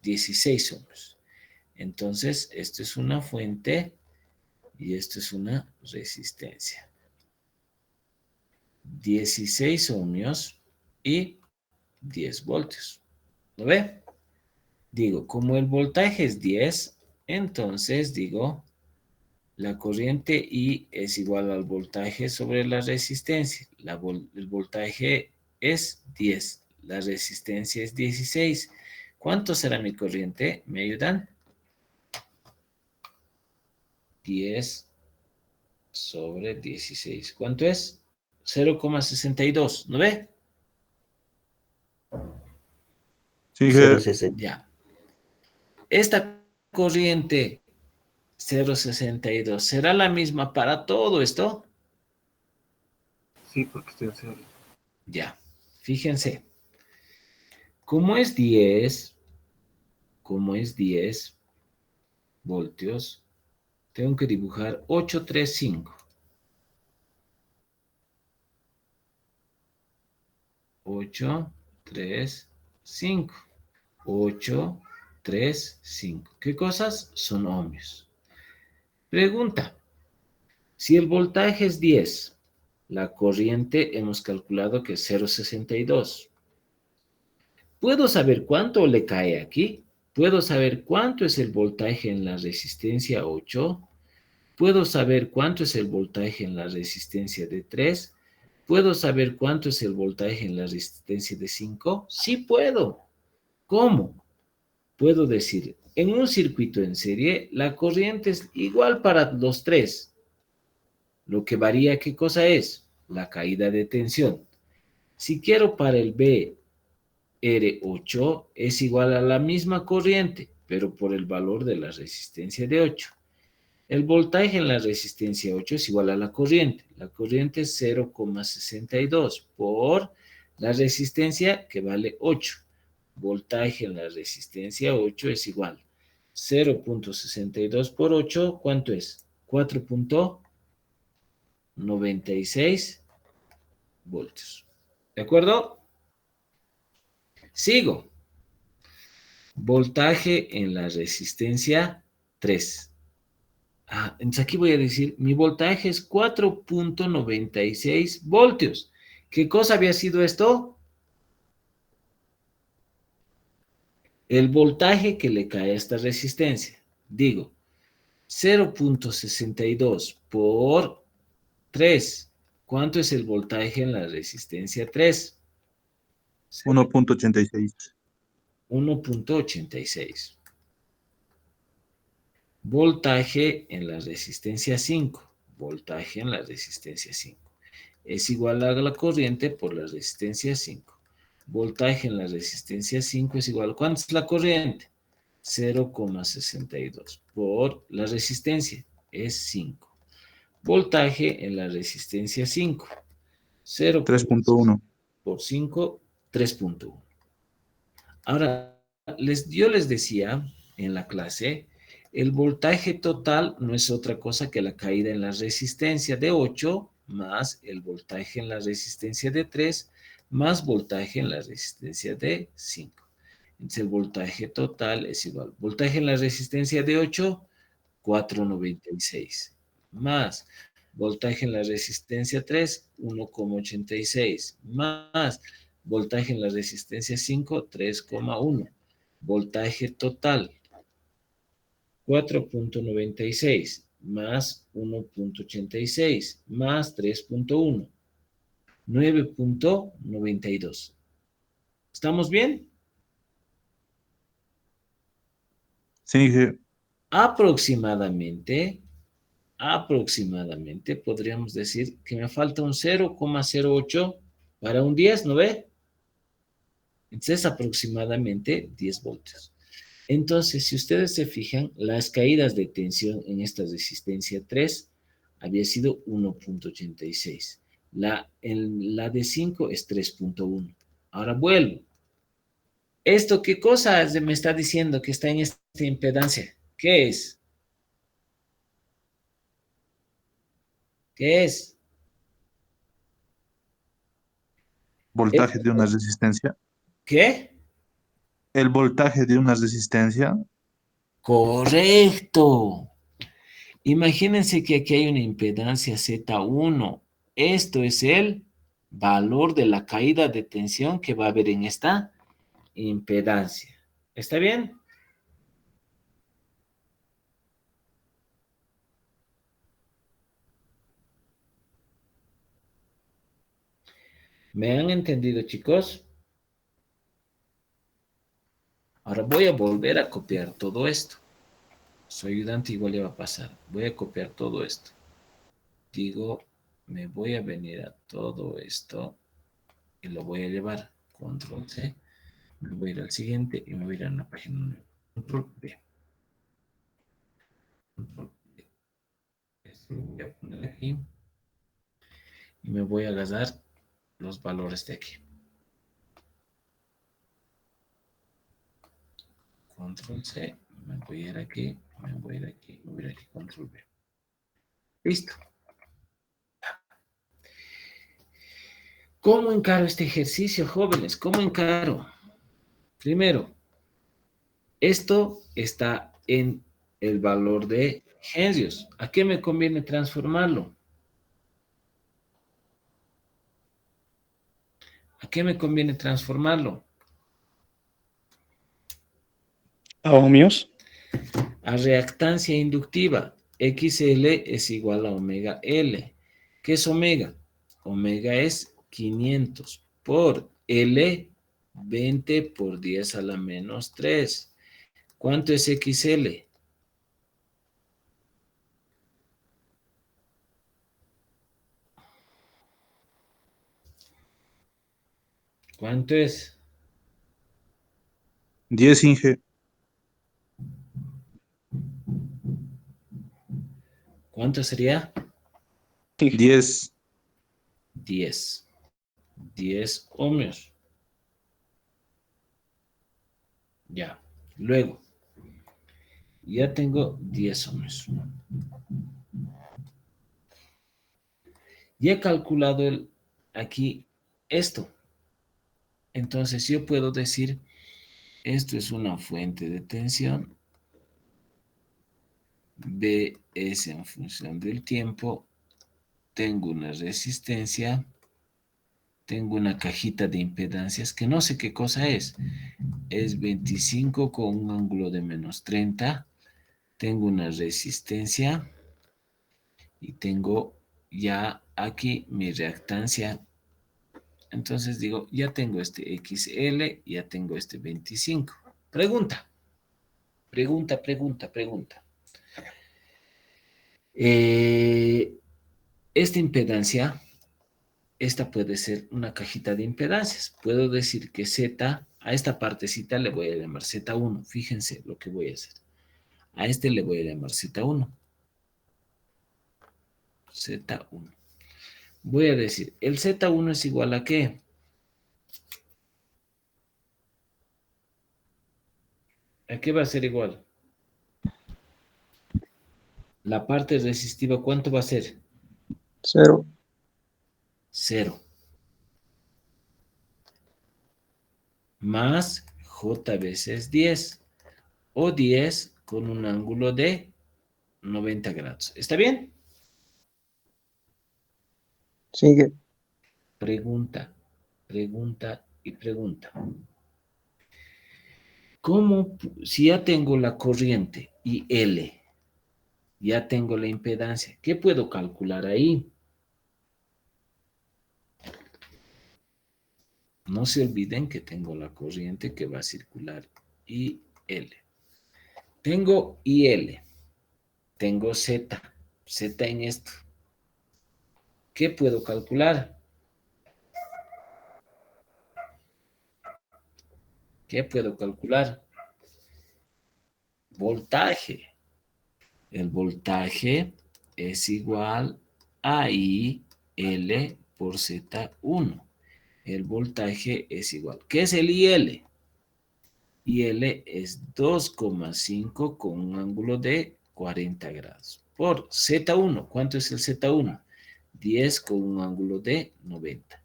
16 ohmios. Entonces, esto es una fuente y esto es una resistencia. 16 ohmios y 10 voltios. ¿Lo ve? Digo, como el voltaje es 10, entonces digo, la corriente I es igual al voltaje sobre la resistencia. El voltaje es 10, la resistencia es 16. ¿Cuánto será mi corriente? ¿Me ayudan? 10 sobre 16. ¿Cuánto es? 0,62. ¿No ve? Sí, dije 0,60. Ya. Esta corriente 0,62 será la misma para todo esto. Sí, porque estoy en serio. Ya. Fíjense. Como es 10 voltios, tengo que dibujar 835. 8, 3, 5. 8, 3, 5. ¿Qué cosas? Son ohmios. Pregunta. Si el voltaje es 10, la corriente hemos calculado que es 0,62. ¿Puedo saber cuánto le cae aquí? ¿Puedo saber cuánto es el voltaje en la resistencia 8? ¿Puedo saber cuánto es el voltaje en la resistencia de 3? ¿Puedo saber cuánto es el voltaje en la resistencia de 5? Sí puedo. ¿Cómo? Puedo decir, en un circuito en serie, la corriente es igual para los tres. Lo que varía, ¿qué cosa es? La caída de tensión. Si quiero para el BR8, es igual a la misma corriente, pero por el valor de la resistencia de 8. El voltaje en la resistencia 8 es igual a la corriente. La corriente es 0,62 por la resistencia que vale 8. Voltaje en la resistencia 8 es igual. 0,62 por 8, ¿cuánto es? 4,96 voltios. ¿De acuerdo? Sigo. Voltaje en la resistencia 3. Entonces aquí voy a decir, mi voltaje es 4,96 voltios. ¿Qué cosa había sido esto? El voltaje que le cae a esta resistencia. Digo, 0,62 por 3. ¿Cuánto es el voltaje en la resistencia 3? 1.86. 1,86. Voltaje en la resistencia 5. Voltaje en la resistencia 5. Es igual a la corriente por la resistencia 5. Voltaje en la resistencia 5 es igual. ¿Cuánto es la corriente? 0,62 por la resistencia es 5. Voltaje en la resistencia 5. 3.1. por 5, 3,1. Ahora, yo les decía en la clase, el voltaje total no es otra cosa que la caída en la resistencia de 8 más el voltaje en la resistencia de 3 más voltaje en la resistencia de 5. Entonces el voltaje total es igual. Voltaje en la resistencia de 8, 4,96. Más voltaje en la resistencia 3, 1,86. Más voltaje en la resistencia 5, 3,1. Voltaje total, 4,96 más 1,86 más 3,1. 9,92. ¿Estamos bien? Sí, dije Aproximadamente podríamos decir que me falta un 0,08 para un 10, ¿no ve? Entonces aproximadamente 10 voltios. Entonces, si ustedes se fijan, las caídas de tensión en esta resistencia 3 había sido 1,86. La de 5 es 3,1. Ahora vuelvo. ¿Esto qué cosa me está diciendo que está en esta impedancia? ¿Qué es? ¿Qué es? voltaje de una resistencia. ¿Qué? El voltaje de una resistencia. Correcto. Imagínense que aquí hay una impedancia Z1. Esto es el valor de la caída de tensión que va a haber en esta impedancia. ¿Está bien? ¿Me han entendido, chicos? Ahora voy a volver a copiar todo esto. Su ayudante igual le va a pasar. Voy a copiar todo esto. Digo, me voy a venir a todo esto y lo voy a llevar. Control C. Me voy a ir al siguiente y me voy a ir a una página nueva. Control B. Control B. Esto lo voy a poner aquí. Y me voy a agarrar los valores de aquí. Control C. Me voy a ir aquí. Me voy a ir aquí. Me voy a ir aquí. Control B. Listo. ¿Cómo encaro este ejercicio, jóvenes? ¿Cómo encaro? Primero, esto está en el valor de hercios. ¿A qué me conviene transformarlo? ¿A qué me conviene transformarlo? ¿A ohmios? A reactancia inductiva. XL es igual a omega L. ¿Qué es omega? Omega es 500 por L, 20 por 10 a la menos 3. ¿Cuánto es XL? ¿Cuánto es? 10, Inge. ¿Cuánto sería? 10. 10. 10 ohmios. Ya. Luego, ya tengo 10 ohmios. Ya he calculado aquí esto. Entonces yo puedo decir, esto es una fuente de tensión. B es en función del tiempo. Tengo una resistencia. Tengo una cajita de impedancias que no sé qué cosa es. Es 25 con un ángulo de menos 30. Tengo una resistencia. Y tengo ya aquí mi reactancia. Entonces digo, ya tengo este XL, ya tengo este 25. Pregunta. Esta impedancia, esta puede ser una cajita de impedancias. Puedo decir que Z, a esta partecita le voy a llamar Z1. Fíjense lo que voy a hacer. A este le voy a llamar Z1. Z1. Voy a decir, el Z1 es igual a ¿qué? ¿A qué va a ser igual? La parte resistiva, ¿cuánto va a ser? 0. 0. Más J veces 10. O 10 con un ángulo de 90 grados. ¿Está bien? Sigue. Pregunta y pregunta. ¿Cómo, si ya tengo la corriente y L, ya tengo la impedancia, qué puedo calcular ahí? No se olviden que tengo la corriente que va a circular IL. Tengo IL. Tengo Z. Z en esto. ¿Qué puedo calcular? ¿Qué puedo calcular? Voltaje. El voltaje es igual a IL por Z1. El voltaje es igual. ¿Qué es el IL? IL es 2,5 con un ángulo de 40 grados. Por Z1. ¿Cuánto es el Z1? 10 con un ángulo de 90.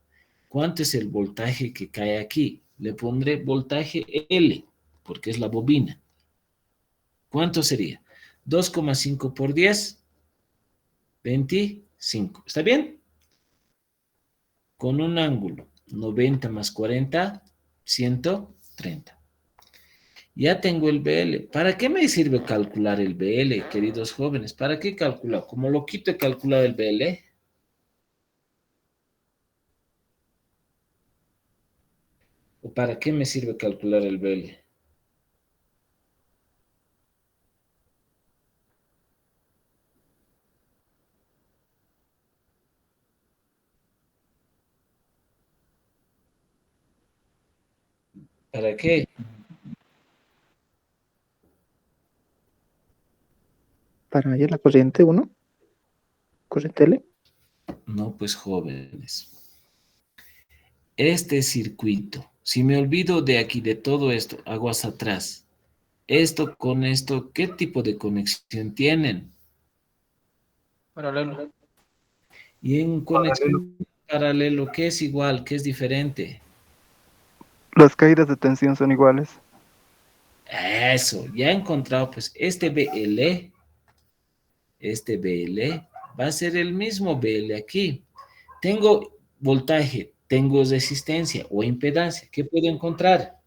¿Cuánto es el voltaje que cae aquí? Le pondré voltaje L, porque es la bobina. ¿Cuánto sería? 2,5 por 10, 25. ¿Está bien? con un ángulo 90 más 40, 130. Ya tengo el BL. ¿Para qué me sirve calcular el BL, queridos jóvenes? ¿Para qué calcular? Como lo quito he calculado el BL. ¿O para qué me sirve calcular el BL? ¿Para qué? Para hallar la corriente 1, corriente L. No, pues jóvenes. Este circuito, si me olvido de aquí, de todo esto, aguas atrás. Esto con esto, ¿qué tipo de conexión tienen? Paralelo. Y en conexión paralelo, ¿qué es igual? ¿Qué es diferente? Las caídas de tensión son iguales. Eso, ya he encontrado, pues este BL va a ser el mismo BL aquí. Tengo voltaje, tengo resistencia o impedancia. ¿Qué puedo encontrar?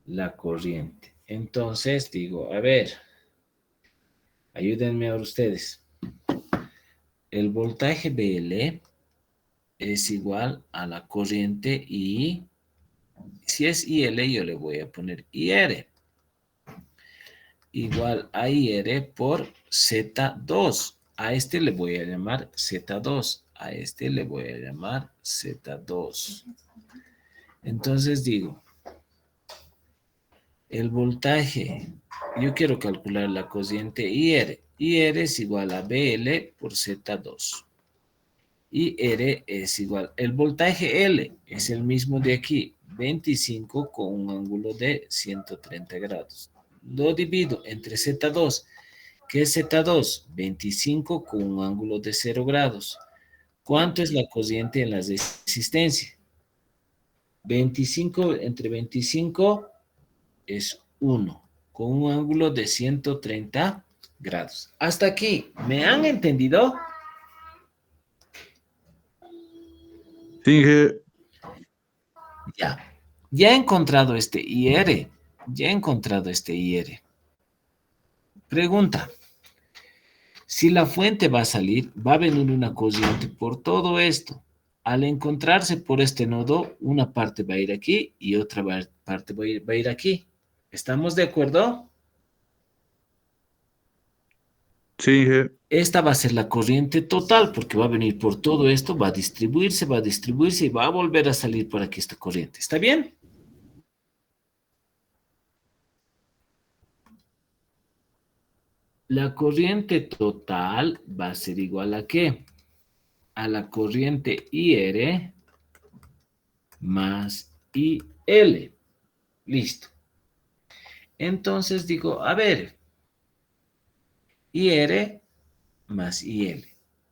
La corriente. Entonces digo, a ver, ayúdenme ahora ustedes. El voltaje BL es igual a la corriente I. Si es IL, yo le voy a poner IR. Igual a IR por Z2. A este le voy a llamar Z2. A este le voy a llamar Z2. Entonces digo, el voltaje, yo quiero calcular la corriente IR. IR es igual a BL por Z2. IR es igual, el voltaje L es el mismo de aquí, 25 con un ángulo de 130 grados. Lo divido entre Z2. ¿Qué es Z2? 25 con un ángulo de 0 grados. ¿Cuánto es la corriente en la resistencia? 25 entre 25 es 1, con un ángulo de 130 grados. Hasta aquí, ¿me han entendido? Sí, Inge. Ya he encontrado este IR. Ya he encontrado este IR. Pregunta. Si la fuente va a salir, va a venir una corriente por todo esto. Al encontrarse por este nodo, una parte va a ir aquí y otra parte va a ir aquí. ¿Estamos de acuerdo? Sí, Inge. Esta va a ser la corriente total porque va a venir por todo esto, va a distribuirse y va a volver a salir por aquí esta corriente. ¿Está bien? La corriente total va a ser igual ¿a qué? A la corriente IR más IL. Listo. Entonces digo, a ver, IR más IL.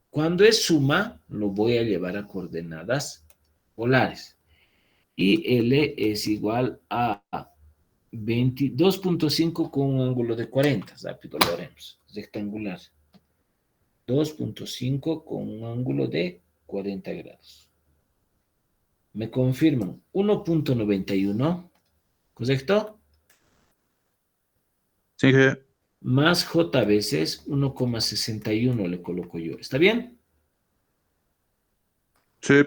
Cuando es suma, lo voy a llevar a coordenadas polares. IL es igual a 22.5 con un ángulo de 40. Rápido lo haremos. Rectangular. 2.5 con un ángulo de 40 grados. Me confirman 1.91, ¿correcto? Sí, Inge. Más J veces 1,61 le coloco yo. ¿Está bien? Sí.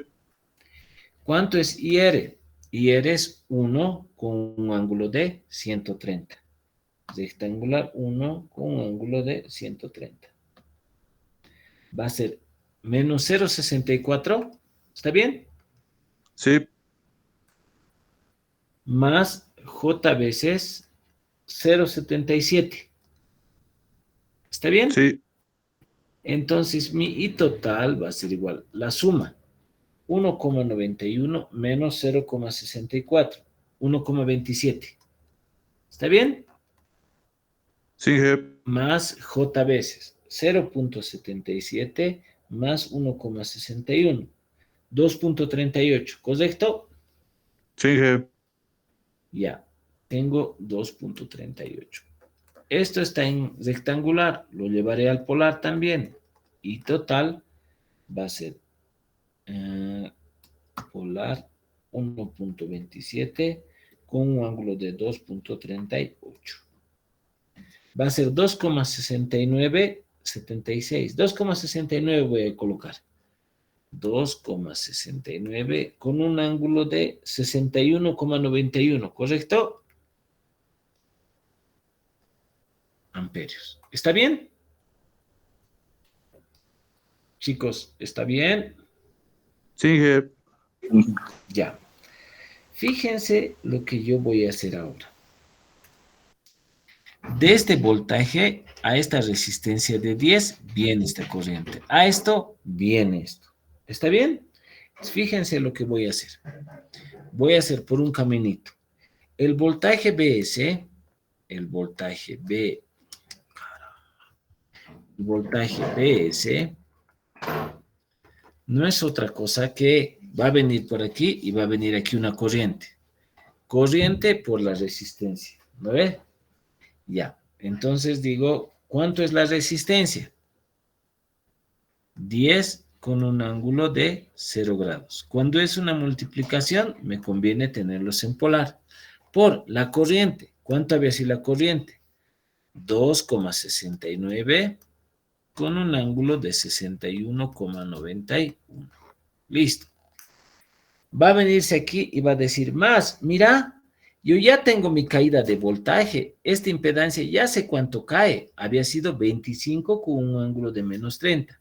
¿Cuánto es IR? IR es 1 con un ángulo de 130. Rectangular 1 con un ángulo de 130. Va a ser menos 0,64. ¿Está bien? Sí. Más J veces 0,77. ¿Está bien? Sí. Entonces mi I total va a ser igual. La suma. 1,91 menos 0,64. 1,27. ¿Está bien? Sí, Inge. Más J veces 0,77 más 1,61. 2,38. ¿Correcto? Sí, Inge. Ya. Tengo 2,38. Esto está en rectangular, lo llevaré al polar también. Y total va a ser polar 1.27 con un ángulo de 2.38. Va a ser 2,6976. 2,69 voy a colocar. 2,69 con un ángulo de 61,91, ¿correcto? Amperios. ¿Está bien? Chicos, ¿está bien? Sí, jefe. Ya. Fíjense lo que yo voy a hacer ahora. De este voltaje a esta resistencia de 10 viene esta corriente. A esto viene esto. ¿Está bien? Fíjense lo que voy a hacer. Voy a hacer por un caminito. El voltaje BS, el voltaje BS no es otra cosa que va a venir por aquí y va a venir aquí una corriente. Corriente por la resistencia. ¿No ve? Ya. Entonces digo, ¿cuánto es la resistencia? 10 con un ángulo de 0 grados. Cuando es una multiplicación, me conviene tenerlos en polar. Por la corriente. ¿Cuánto había sido la corriente? 2,69 con un ángulo de 61,91. Listo. Va a venirse aquí y va a decir más. Mira, yo ya tengo mi caída de voltaje. Esta impedancia ya sé cuánto cae. Había sido 25 con un ángulo de menos 30.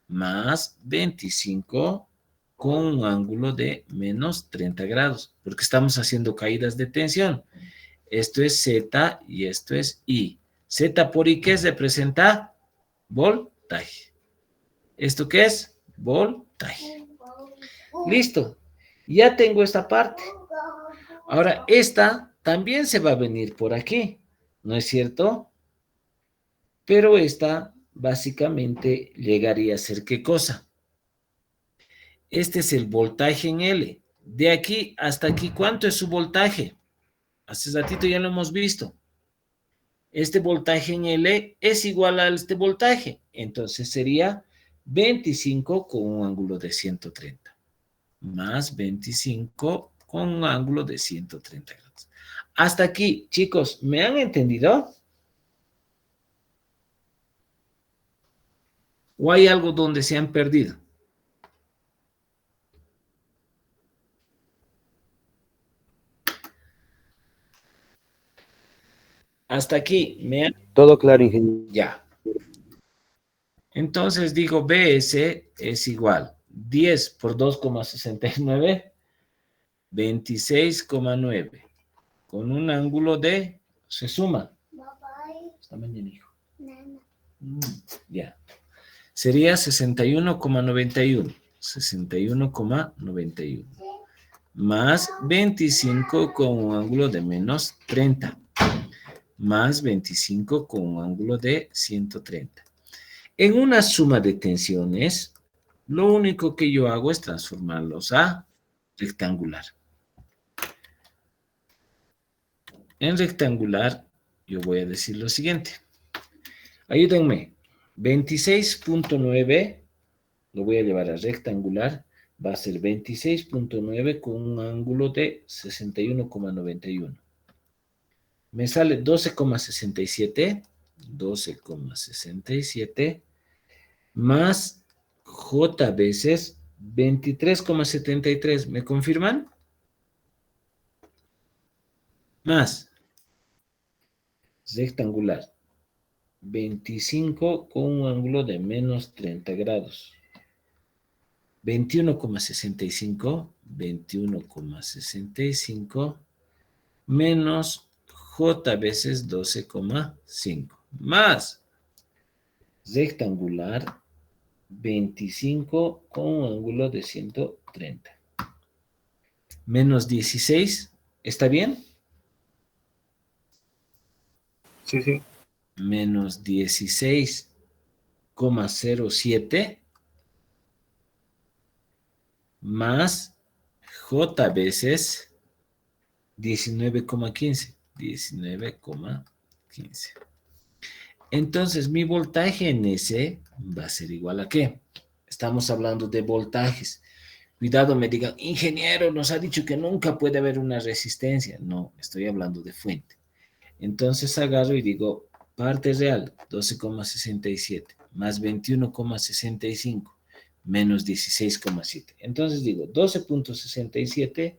Más 25 con un ángulo de menos 30 grados. Porque estamos haciendo caídas de tensión. Esto es Z y esto es I. Z por I, ¿qué representa? Voltaje. ¿Esto qué es? Voltaje. Listo. Ya tengo esta parte. Ahora, esta también se va a venir por aquí. ¿No es cierto? Pero esta básicamente llegaría a ser ¿qué cosa? Este es el voltaje en L. De aquí hasta aquí, ¿cuánto es su voltaje? Hace ratito ya lo hemos visto. Este voltaje en L es igual a este voltaje. Entonces sería 25 con un ángulo de 130. Más 25 con un ángulo de 130 grados. Hasta aquí, chicos, ¿me han entendido? ¿O hay algo donde se han perdido? Hasta aquí, ¿me han... Todo claro, ingeniero. Ya. Entonces digo, BS es igual. 10 por 2,69, 26,9. Con un ángulo de... Se suma. Está mañana, hijo. Ya. Sería 61,91. 61,91. Más 25 con un ángulo de menos 30. Más 25 con un ángulo de 130. En una suma de tensiones, lo único que yo hago es transformarlos a rectangular. En rectangular, yo voy a decir lo siguiente. Ayúdenme. 26.9 lo voy a llevar a rectangular. Va a ser 26.9 con un ángulo de 61,91. Me sale 12,67. 12,67 más J veces 23,73. ¿Me confirman? Más rectangular. 25 con un ángulo de menos 30 grados. 21,65. 21,65 menos J veces 12,5. Más rectangular 25 con un ángulo de 130. Menos 16, ¿está bien? Sí, sí. Menos 16,07 más J veces 19,15. 19,15. 15. Entonces, mi voltaje en S va a ser igual a ¿qué? Estamos hablando de voltajes. Cuidado, me digan, ingeniero, nos ha dicho que nunca puede haber una resistencia. No, estoy hablando de fuente. Entonces agarro y digo, parte real, 12,67, más 21,65, menos 16,7. Entonces digo, 12,67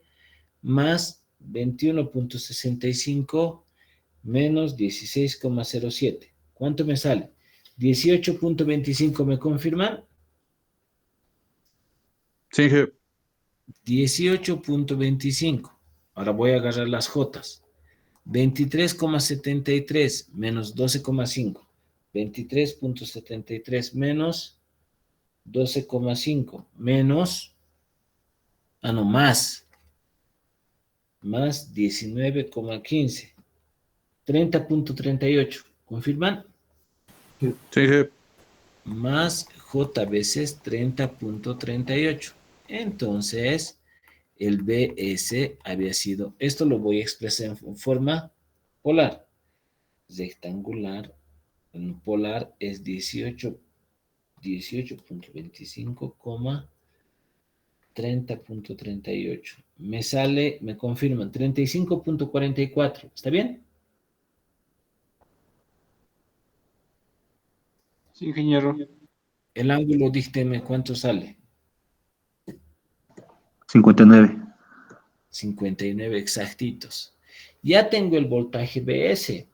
más 21,65 menos 16,07. ¿Cuánto me sale? 18,25, ¿me confirman? Sí, jefe. 18,25. Ahora voy a agarrar las Jotas. 23,73 menos 12,5. 23,73 menos 12,5 menos, no, más 19,15. 30,38. ¿Confirman? Sí, jefe. Más J veces 30,38. Entonces, el BS había sido, esto lo voy a expresar en forma polar. Rectangular, polar es 18,25, 30,38. Me sale, me confirman, 35,44. ¿Está bien? Sí, ingeniero. El ángulo, dígteme cuánto sale. 59. 59 exactitos. Ya tengo el voltaje BS.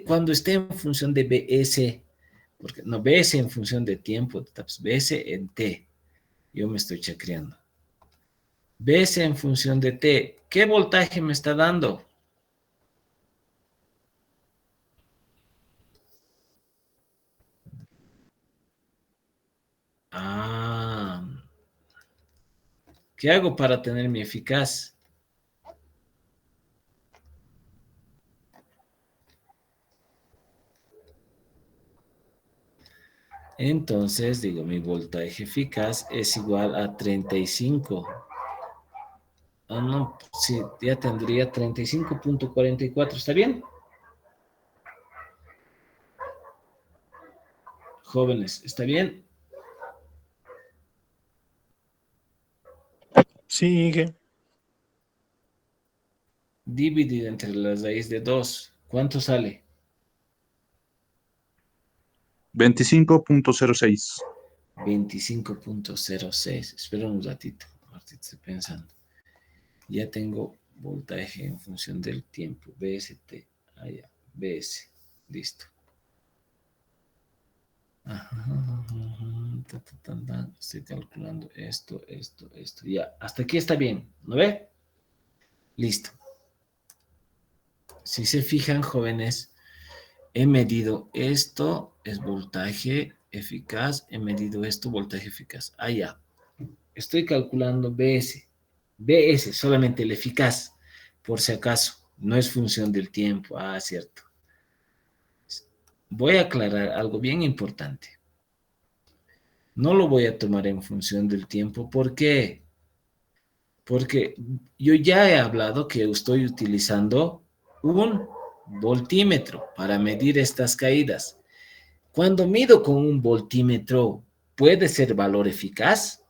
Cuando esté en función de BS, porque no, BS en función de tiempo, BS en T. Yo me estoy chacreando. BS en función de T. ¿Qué voltaje me está dando? ¿Qué hago para tener mi eficaz? Entonces, digo, mi voltaje eficaz es igual a 35. No, sí, ya tendría 35,44. ¿Está bien? Jóvenes, ¿está bien? Sigue. Dividido entre la raíz de 2. ¿Cuánto sale? 25.06. 25,06. Espera un ratito. Ahorita estoy pensando. Ya tengo voltaje en función del tiempo. BST. Allá. BS. Listo. Estoy calculando esto. Ya. Hasta aquí está bien. ¿No ve? Listo. Si se fijan, jóvenes, he medido esto, es voltaje eficaz. He medido esto, voltaje eficaz. Ya. Estoy calculando BS. BS, solamente el eficaz, por si acaso. No es función del tiempo. Cierto. Voy a aclarar algo bien importante. No lo voy a tomar en función del tiempo. ¿Por qué? Porque yo ya he hablado que estoy utilizando un voltímetro para medir estas caídas. Cuando mido con un voltímetro, ¿puede ser valor eficaz?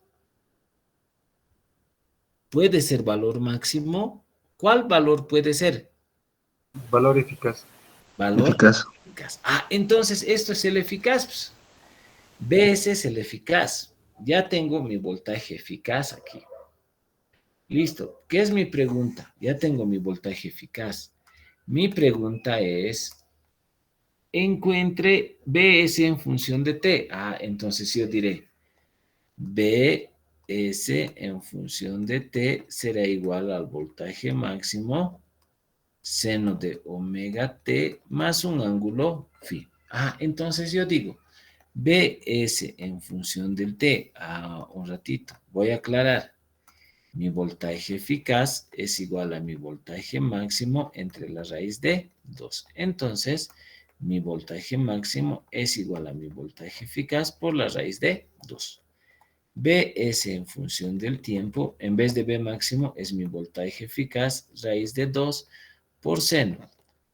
¿Puede ser valor máximo? ¿Cuál valor puede ser? Valor eficaz. Valor Eficaz. eficaz. Entonces esto es el eficaz. Pues. BS es el eficaz. Ya tengo mi voltaje eficaz aquí. Listo. ¿Qué es mi pregunta? Ya tengo mi voltaje eficaz. Mi pregunta es, encuentre BS en función de T. Entonces yo diré, BS en función de T será igual al voltaje máximo seno de omega T más un ángulo phi. Entonces yo digo, BS en función del T. Un ratito. Voy a aclarar. Mi voltaje eficaz es igual a mi voltaje máximo entre la raíz de 2. Entonces, mi voltaje máximo es igual a mi voltaje eficaz por la raíz de 2. BS en función del tiempo, en vez de B máximo, es mi voltaje eficaz, raíz de 2 por seno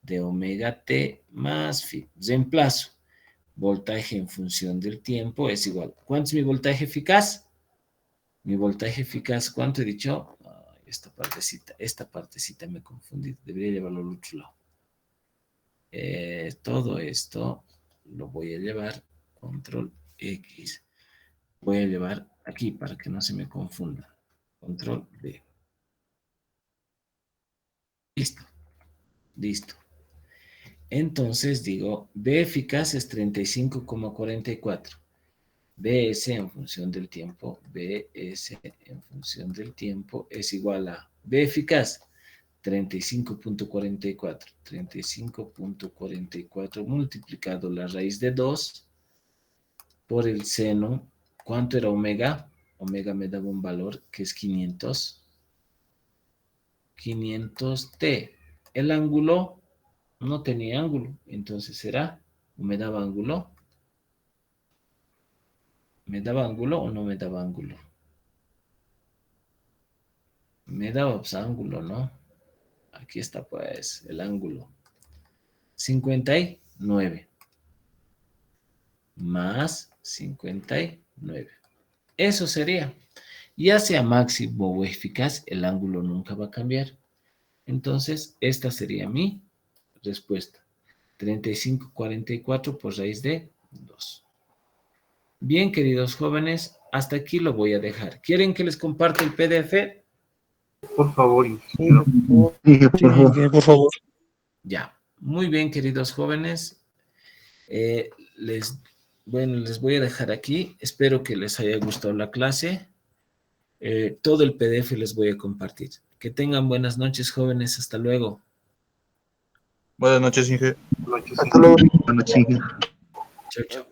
de omega t más phi. Reemplazo. Voltaje en función del tiempo es igual. ¿Cuánto es mi voltaje eficaz? Mi voltaje eficaz, ¿cuánto he dicho? Ay, esta partecita me confundí. Debería llevarlo al otro lado. Todo esto lo voy a llevar, control X. Voy a llevar aquí para que no se me confunda. Control V. Listo. Listo. Entonces digo, B eficaz es 35,44. BS en función del tiempo, BS en función del tiempo es igual a B eficaz, 35,44. 35,44 multiplicado la raíz de 2 por el seno. ¿Cuánto era omega? Omega me daba un valor que es 500. 500t. El ángulo no tenía ángulo, entonces será, ¿me daba ángulo? ¿Me daba ángulo o no me daba ángulo? Me daba pues, ángulo, ¿no? Aquí está pues el ángulo. 59 más 59. Eso sería. Ya sea máximo o eficaz, el ángulo nunca va a cambiar. Entonces, esta sería mi respuesta. 35,44 por raíz de 2. Bien, queridos jóvenes, hasta aquí lo voy a dejar. ¿Quieren que les comparta el PDF? Por favor, ingeniero. Por favor. Ya. Muy bien, queridos jóvenes. Les voy a dejar aquí. Espero que les haya gustado la clase. Todo el PDF les voy a compartir. Que tengan buenas noches, jóvenes. Hasta luego. Buenas noches, Inge. Noches, Hasta luego. Buenas noches. Chao, chao.